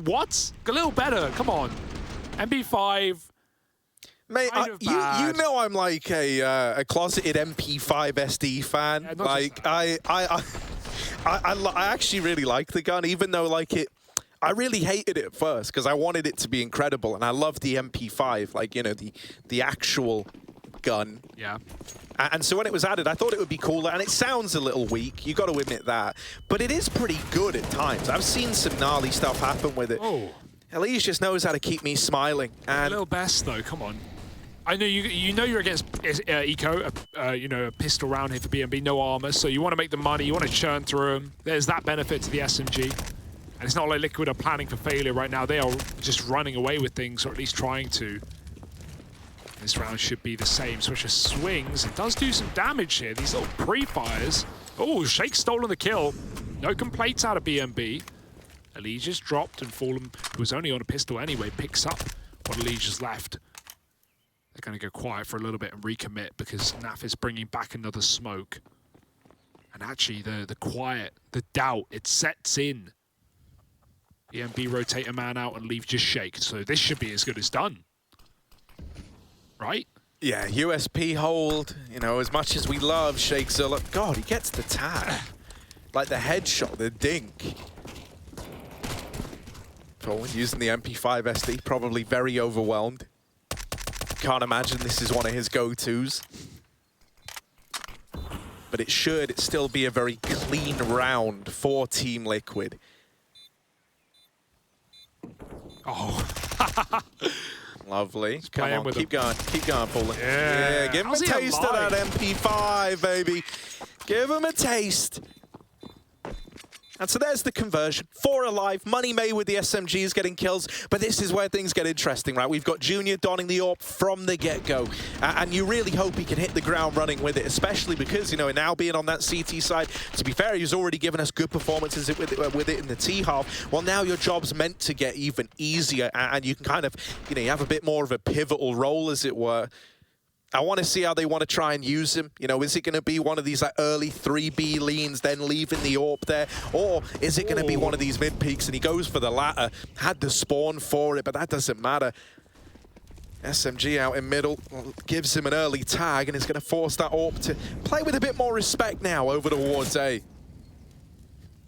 what? A little better. Come on. MP5. Mate, you know I'm like a closeted MP5 SD fan. Yeah, like I actually really like the gun, even though like I really hated it at first because I wanted it to be incredible, and I love the MP5, like, you know, the actual gun. Yeah. And so when it was added, I thought it would be cooler, and it sounds a little weak, you got to admit that, but it is pretty good at times. I've seen some gnarly stuff happen with it. Oh. Elise just knows how to keep me smiling. And a little best though, come on. I know you know you're against Eco, you know, a pistol round here for BNB, no armor, so you want to make the money, you want to churn through them. There's that benefit to the SMG. And it's not like Liquid are planning for failure right now. They are just running away with things, or at least trying to. This round should be the same. Swisher swings. It does do some damage here. These little pre-fires. Oh, Shake's stolen the kill. No complaints out of BNB. Allegia's dropped, and Fallen, who was only on a pistol anyway, picks up what Allegia's left. They're going to go quiet for a little bit and recommit because Naf is bringing back another smoke. And actually, the quiet, the doubt, it sets in. BNB rotate a man out and leave just Shake. So this should be as good as done. Right? yeah, USP hold, you know, as much as we love Shake Zilla, God, he gets the tag. Like the headshot, the dink. Fallen using the MP5 SD, probably very overwhelmed. Can't imagine this is one of his go-tos. But it should still be a very clean round for Team Liquid. Oh. Lovely. Come on, keep going, Fallen. Yeah, give him a taste of that MP5, baby. Give him a taste. And so there's the conversion. 4 alive, money made with the SMGs getting kills, but this is where things get interesting, right? We've got Junior donning the AWP from the get-go, and you really hope he can hit the ground running with it, especially because, you know, now being on that CT side, to be fair, he's already given us good performances with it in the T-half. Well, now your job's meant to get even easier, and you can kind of, you know, you have a bit more of a pivotal role, as it were. I want to see how they want to try and use him. You know, is it going to be one of these like early 3B leans, then leaving the AWP there? Or is it going to be one of these mid peaks and he goes for the latter? Had the spawn for it, but that doesn't matter. SMG out in middle gives him an early tag and is going to force that AWP to play with a bit more respect now over towards A.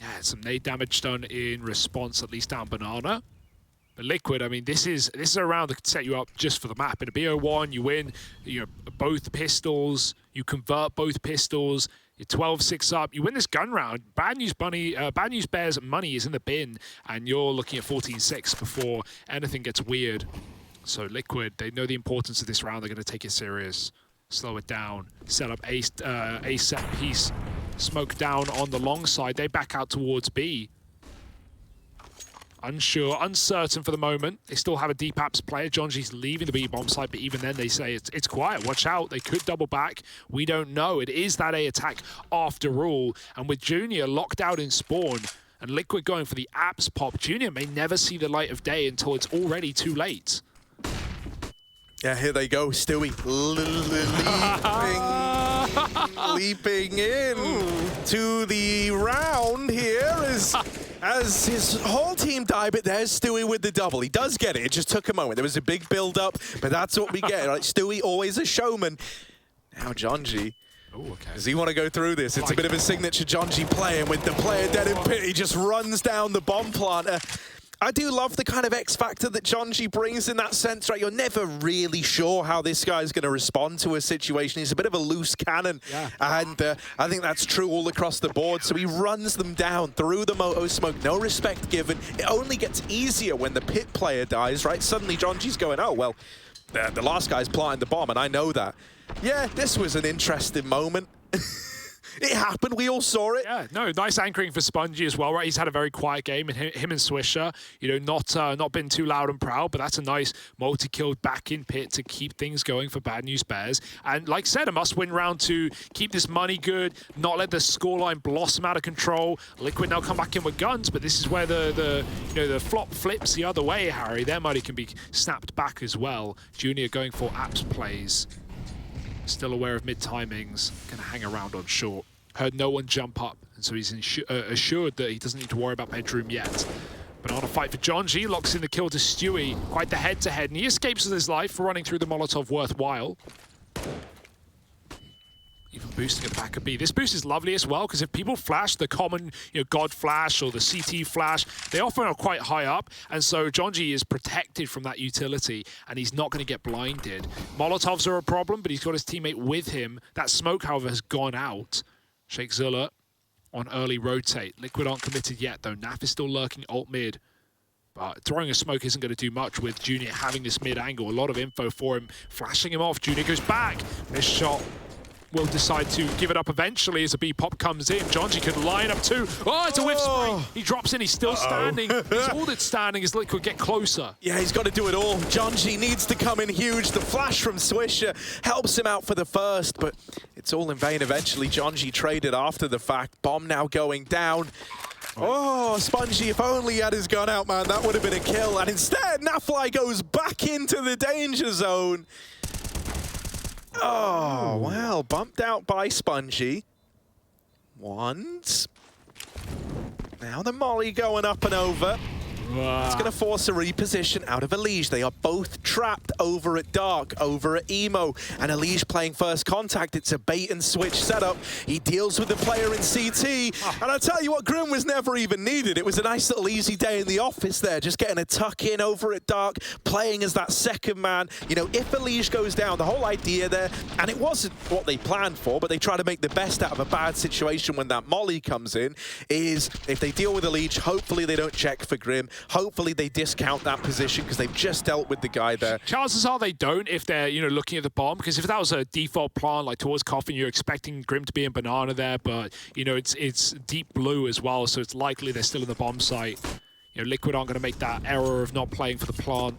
Yeah, some nade damage done in response, at least down Banana. But Liquid, I mean, this is a round that could set you up just for the map. In a BO1, you win, you know, both pistols, you convert both pistols, you're 12-6 up, you win this gun round. Bad News Bears money is in the bin, and you're looking at 14-6 before anything gets weird. So Liquid, they know the importance of this round. They're going to take it serious, slow it down, set up a set piece, smoke down on the long side. They back out towards B. Unsure, uncertain for the moment. They still have a deep apps player. Jonji's leaving the B bomb site, but even then they say it's quiet. Watch out. They could double back. We don't know. It is that A attack after all. And with Junior locked out in spawn and Liquid going for the apps pop, Junior may never see the light of day until it's already too late. Yeah, here they go. Stewie leaping in to the round here as his whole team died, but there's Stewie with the double. He does get it. It just took a moment. There was a big build-up, but that's what we get. Right? Stewie, always a showman. Now Jonji. Okay. Does he want to go through this? It's a bit of a signature Jonji play, and with the player dead in pit, he just runs down the bomb planter. I do love the kind of X factor that Jonji brings in that sense, right? You're never really sure how this guy's going to respond to a situation. He's a bit of a loose cannon, and I think that's true all across the board. So he runs them down through the moto smoke, no respect given. It only gets easier when the pit player dies, right? Suddenly Jonji's going, oh, well, the last guy's planting the bomb, and I know that. Yeah, this was an interesting moment. It happened. We all saw it. Yeah, no, nice anchoring for Spongy as well, right? He's had a very quiet game, and him and Swisher, you know, not been too loud and proud, but that's a nice multi-kill back in pit to keep things going for Bad News Bears. And like I said, a must-win round to keep this money good, not let the scoreline blossom out of control. Liquid now come back in with guns, but this is where the flop flips the other way, Harry. Their money can be snapped back as well. Junior going for apps plays. Still aware of mid-timings, gonna hang around on short. Heard no one jump up, and so he's assured that he doesn't need to worry about bedroom yet. But on a fight for John G, locks in the kill to Stewie. Quite the head-to-head, and he escapes with his life for running through the Molotov worthwhile. Even boosting at the back of B. This boost is lovely as well, because if people flash the common, God flash or the CT flash, they often are quite high up, and so John G is protected from that utility, and he's not going to get blinded. Molotovs are a problem, but he's got his teammate with him. That smoke, however, has gone out. Sheikh Zilla on early rotate. Liquid aren't committed yet, though. Naf is still lurking alt mid. But throwing a smoke isn't going to do much with Junior having this mid angle. A lot of info for him, flashing him off. Junior goes back. Missed shot. Will decide to give it up eventually as a B-pop comes in. Jonji could line up too. Oh, it's a whiff spray. He drops in. He's still standing. He's all that's standing as Liquid get closer. Yeah, he's got to do it all. Jonji needs to come in huge. The flash from Swisher helps him out for the first, but it's all in vain eventually. Jonji traded after the fact. Bomb now going down. Oh, Spongy, if only he had his gun out, man, that would have been a kill. And instead, Nafly goes back into the danger zone. Oh, wow, bumped out by Spongy. Once. Now the molly going up and over. It's going to force a reposition out of Elige. They are both trapped over at Dark, over at Emo. And Elige playing first contact. It's a bait and switch setup. He deals with the player in CT. And I tell you what, Grim was never even needed. It was a nice little easy day in the office there, just getting a tuck in over at Dark, playing as that second man. You know, if Elige goes down, the whole idea there, and it wasn't what they planned for, but they try to make the best out of a bad situation when that molly comes in, is if they deal with Elige, hopefully they don't check for Grim. Hopefully they discount that position because they've just dealt with the guy there. Chances are they don't if they're, looking at the bomb, because if that was a default plan like towards Coffin, you're expecting Grim to be in Banana there, but it's deep blue as well, so it's likely they're still in the bomb site. Liquid aren't going to make that error of not playing for the plant,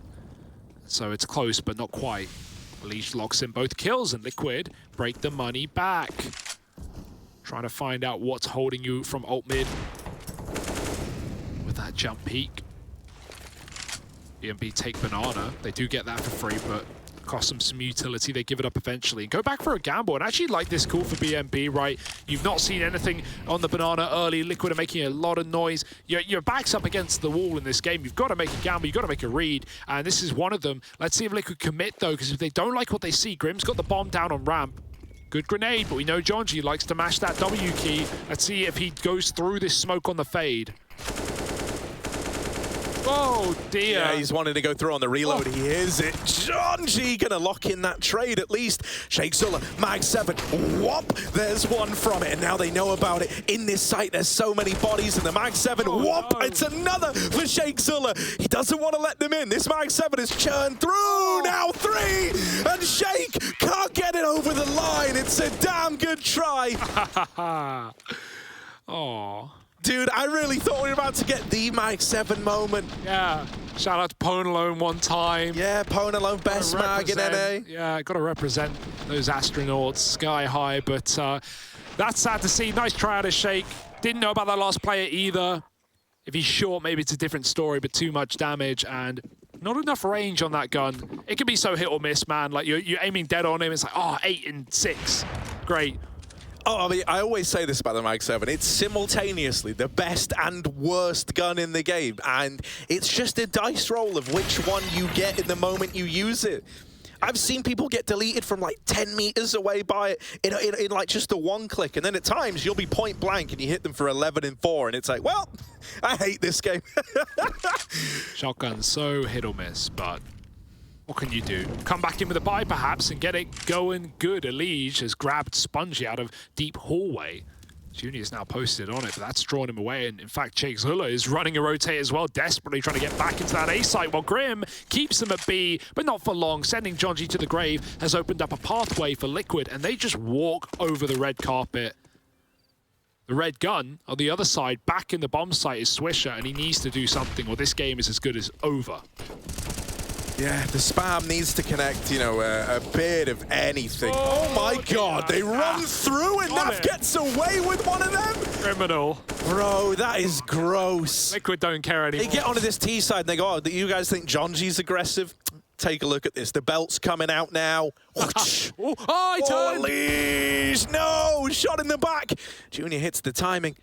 so it's close but not quite. Leash locks in both kills, and Liquid break the money back. Trying to find out what's holding you from alt mid with that jump peek. BNB take Banana. They do get that for free, but costs them some utility. They give it up eventually. Go back for a gamble, and actually like this call for BNB, right? You've not seen anything on the Banana early. Liquid are making a lot of noise. Your back's up against the wall in this game. You've got to make a gamble. You've got to make a read, and this is one of them. Let's see if Liquid commit, though, because if they don't like what they see, Grim's got the bomb down on ramp. Good grenade, but we know Jonji likes to mash that W key. Let's see if he goes through this smoke on the fade. Oh dear. Yeah, he's wanting to go through on the reload. He hears it. Jonji gonna lock in that trade at least. Sheikh Zilla, Mag 7. Whoop! There's one from it, and now they know about it. In this site, there's so many bodies, and the Mag 7. Whoop! No. It's another for Sheikh Zilla. He doesn't want to let them in. This Mag 7 is churned through. Now 3, and Sheikh can't get it over the line. It's a damn good try. Oh. Dude, I really thought we were about to get the Mag 7 moment. Yeah. Shout out to Ponalone one time. Yeah, Ponalone, best mag in NA. Yeah, got to represent those astronauts sky high, but that's sad to see. Nice try out of Sheikh. Didn't know about that last player either. If he's short, maybe it's a different story, but too much damage and not enough range on that gun. It can be so hit or miss, man. Like, you're aiming dead on him. It's like, oh, 8 and 6. Great. Oh, I mean, I always say this about the Mag 7. It's simultaneously the best and worst gun in the game. And it's just a dice roll of which one you get in the moment you use it. I've seen people get deleted from like 10 meters away by it in like just a one click. And then at times you'll be point blank and you hit them for 11 and 4. And it's like, well, I hate this game. Shotgun, so hit or miss, but what can you do? Come back in with a buy, perhaps, and get it going good. Elige has grabbed Spongy out of deep hallway. Junior's now posted on it, but that's drawn him away. And in fact, Sheikh Zilla is running a rotate as well, desperately trying to get back into that A site, while Grim keeps him at B, but not for long. Sending Jonji to the grave has opened up a pathway for Liquid, and they just walk over the red carpet. The red gun on the other side, back in the bomb site, is Swisher, and he needs to do something, or this game is as good as over. Yeah, the spam needs to connect, you know, a bit of anything. Oh my God, they run through and Naf gets away with one of them? Criminal. Bro, that is gross. Liquid don't care anymore. They get onto this T side and they go, oh, do you guys think Jonji's aggressive? Take a look at this. The belt's coming out now. I turned. Leash! No! Shot in the back. Junior hits the timing.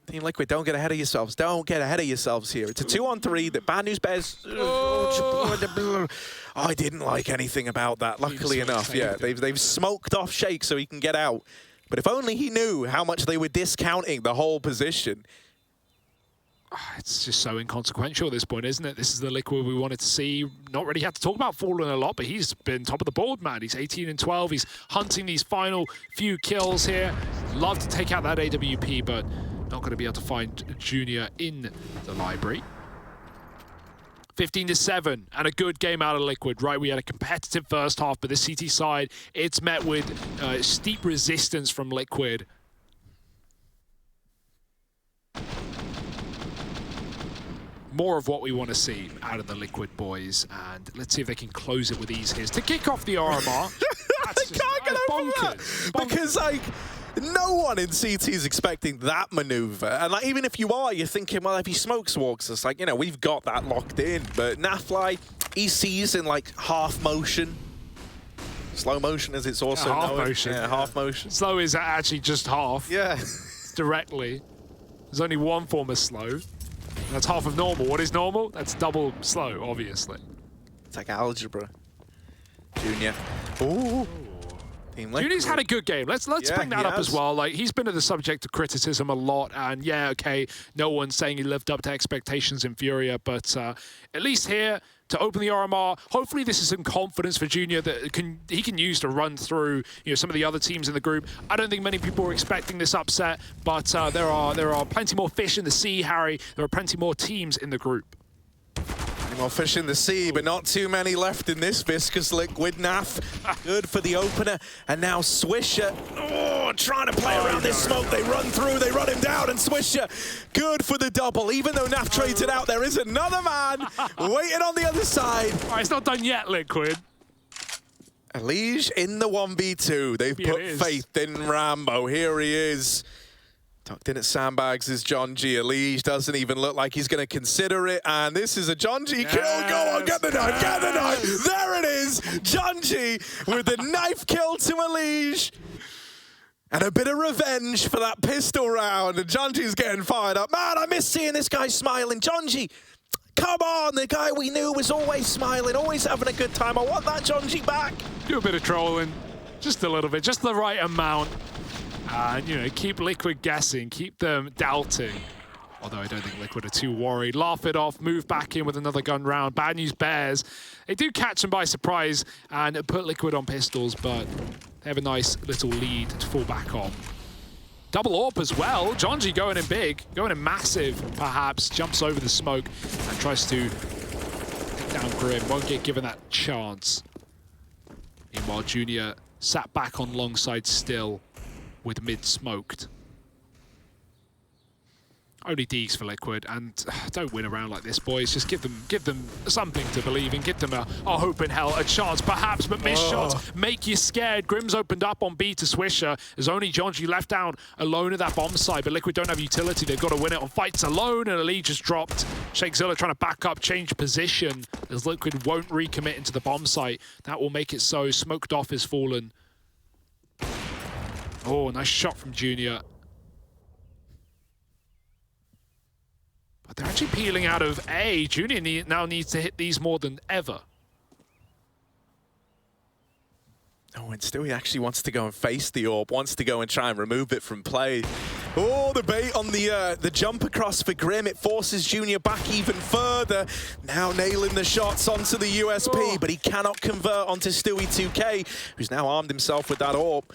Team Liquid, don't get ahead of yourselves. Don't get ahead of yourselves here. It's a 2-on-3 that Bad News Bears... Oh, I didn't like anything about that, luckily enough. Yeah, they've smoked off Shake so he can get out. But if only he knew how much they were discounting the whole position. It's just so inconsequential at this point, isn't it? This is the Liquid we wanted to see. Not really had to talk about Fallen a lot, but he's been top of the board, man. He's 18 and 12. He's hunting these final few kills here. Love to take out that AWP, but not going to be able to find Junior in the library. 15-7, and a good game out of Liquid, right? We had a competitive first half, but the CT side, it's met with steep resistance from Liquid. More of what we want to see out of the Liquid boys, and let's see if they can close it with ease here. To kick off the RMR, I can't get over that. Because, like, no one in CT is expecting that maneuver. And, like, even if you are, you're thinking, well, if he smokes walks, it's like, you know, we've got that locked in. But Nafly, he sees in, like, half motion. Slow motion, as it's also half known. Motion. Yeah, half motion. Slow is actually just half. Yeah. Directly. There's only one form of slow. That's half of normal. What is normal? That's double slow, obviously. It's like algebra. Junior. Ooh. Junior's had a good game. Let's bring that up as well. Like, he's been the subject of criticism a lot, and yeah, okay, no one's saying he lived up to expectations in Furia, but at least here to open the RMR, hopefully this is some confidence for Junior that he can use to run through, you know, some of the other teams in the group. I don't think many people are expecting this upset, but there are plenty more fish in the sea, Harry. There are plenty more teams in the group. More fish in the sea, but not too many left in this viscous Liquid. Naf, good for the opener. And now Swisher, trying to play around this smoke. They run through, they run him down, and Swisher, good for the double. Even though Naf trades it out, there is another man waiting on the other side. All right, it's not done yet, Liquid. Elige in the 1v2. They've put faith in Rambo. Here he is. Tucked in at sandbags is Jonji. Elige doesn't even look like he's going to consider it. And this is a Jonji kill. Go on, get the knife, get the knife. There it is. Jonji with the knife kill to Elige. And a bit of revenge for that pistol round. And Jonji's getting fired up. Man, I miss seeing this guy smiling. Jonji, come on. The guy we knew was always smiling, always having a good time. I want that Jonji back. Do a bit of trolling. Just a little bit, just the right amount. And, you know, keep Liquid guessing, keep them doubting. Although I don't think Liquid are too worried. Laugh it off, move back in with another gun round. Bad News Bears, they do catch them by surprise and put Liquid on pistols, but they have a nice little lead to fall back on. Double AWP as well. Jonji going in big, going in massive, perhaps. Jumps over the smoke and tries to take down Grim. Won't get given that chance. Meanwhile, Junior sat back on long side still, with mid smoked. Only Ds for Liquid, and don't win around like this, boys. Just give them something to believe in. Give them a hope in hell, a chance perhaps, but missed shots make you scared. Grim's opened up on B to Swisher. There's only Jonji left down alone at that bomb site, but Liquid don't have utility. They've got to win it on fights alone, and Elige just dropped. Shakezilla trying to back up, change position, as Liquid won't recommit into the bomb site. That will make it so. Smoked off is Fallen. Oh, nice shot from Junior. But they're actually peeling out of A. Junior now needs to hit these more than ever. Oh, and still he actually wants to go and face the AWP, wants to go and try and remove it from play. Oh, the bait on the jump across for Grim. It forces Junior back even further. Now nailing the shots onto the USP, but he cannot convert onto Stewie 2K, who's now armed himself with that AWP.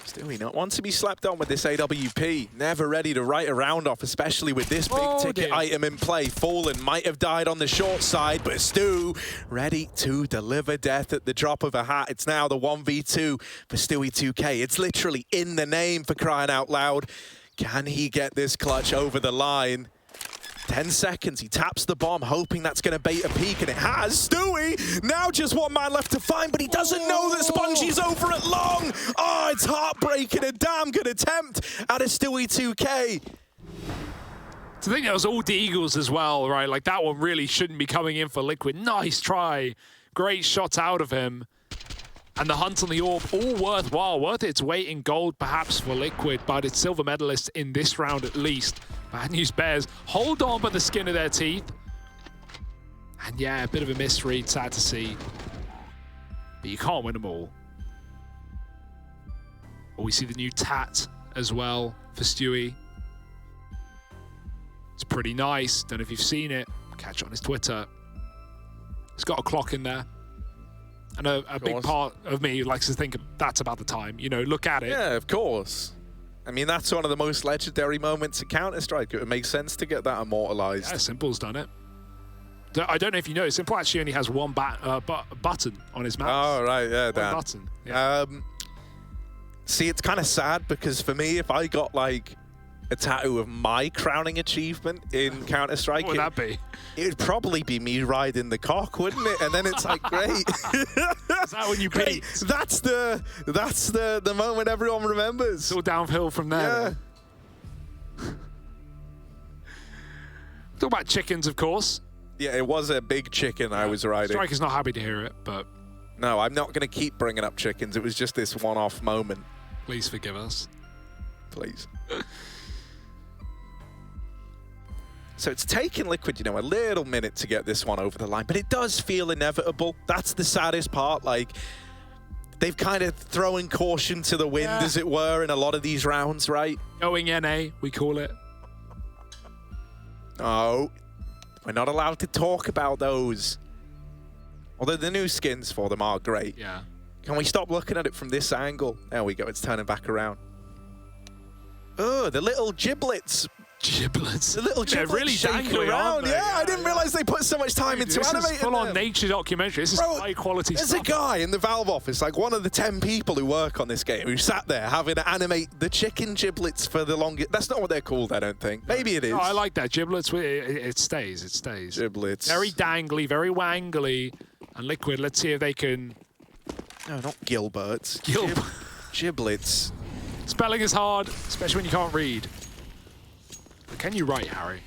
Stewie not want to be slapped on with this AWP. Never ready to write a round off, especially with this big ticket item in play. Fallen might have died on the short side, but Stu ready to deliver death at the drop of a hat. It's now the 1v2 for Stewie 2K. It's literally in the name, for crying out loud. Can he get this clutch over the line? 10 seconds, he taps the bomb, hoping that's going to bait a peek, and it has. Stewie, now just one man left to find, but he doesn't know that Spongey's over at long. Oh, it's heartbreaking. A damn good attempt at a Stewie 2K. I think that was all the Eagles as well, right? Like, that one really shouldn't be coming in for Liquid. Nice try. Great shot out of him. And the hunt on the orb, all worthwhile. Worth its weight in gold, perhaps, for Liquid, but it's silver medalists in this round at least. Bad News Bears hold on by the skin of their teeth. And yeah, a bit of a misread, sad to see. But you can't win them all. Or we see the new tat as well for Stewie. It's pretty nice. Don't know if you've seen it. Catch it on his Twitter. It's got a clock in there. And a big part of me likes to think that's about the time. You know, look at it. Yeah, of course. I mean, that's one of the most legendary moments in Counter-Strike. It would make sense to get that immortalized. Yeah, Simple's done it. I don't know if you know, Simple actually only has one button on his mouse. Oh, right, yeah, Dan. One button. Yeah. See, it's kind of sad because for me, if I got like a tattoo of my crowning achievement in Counter-Strike, what would that be? It would probably be me riding the cock, wouldn't it? And then it's like, great. Is that when you peaked? That's the moment everyone remembers. It's all downhill from there. Yeah. Talk about chickens, of course. Yeah, it was a big chicken I was riding. Striker's not happy to hear it, but... No, I'm not going to keep bringing up chickens. It was just this one-off moment. Please forgive us. Please. So it's taken Liquid, you know, a little minute to get this one over the line, but it does feel inevitable. That's the saddest part. Like, they've kind of thrown caution to the wind, as it were, in a lot of these rounds, right? Going NA, we call it. No, we're not allowed to talk about those. Although the new skins for them are great. Yeah. Can we stop looking at it from this angle? There we go, it's turning back around. Oh, the little giblets. Giblets. The little giblets really shaking dangly, around. Yeah, I didn't realize they put so much time into animating them. This is full-on nature documentary. This is high-quality stuff. There's a guy in the Valve office, like one of the 10 people who work on this game, who sat there having to animate the chicken giblets for the longest... That's not what they're called, I don't think. Maybe it is. Oh, I like that. Giblets, it stays. It stays. Giblets. Very dangly, very wangly. And Liquid, let's see if they can... No, not Gilberts. Giblets. Spelling is hard, especially when you can't read. But can you write, Harry?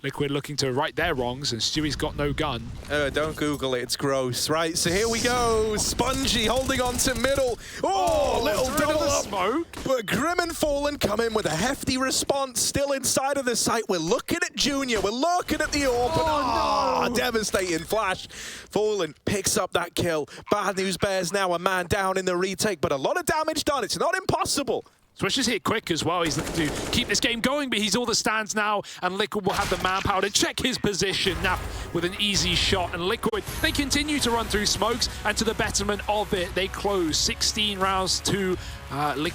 Liquid looking to right their wrongs, and Stewie's got no gun. Don't Google it, it's gross. Right, so here we go. Spongy holding on to middle. Oh, little double up. Smoke. But Grim and Fallen come in with a hefty response, still inside of the site. We're looking at Junior, we're looking at the orb. No. Devastating flash. Fallen picks up that kill. Bad News Bears now a man down in the retake, but a lot of damage done. It's not impossible. Switch is hit quick as well. He's looking to keep this game going, but he's all that stands now, and Liquid will have the manpower to check his position now with an easy shot. And Liquid, they continue to run through smokes, and to the betterment of it, they close 16 rounds to Liquid.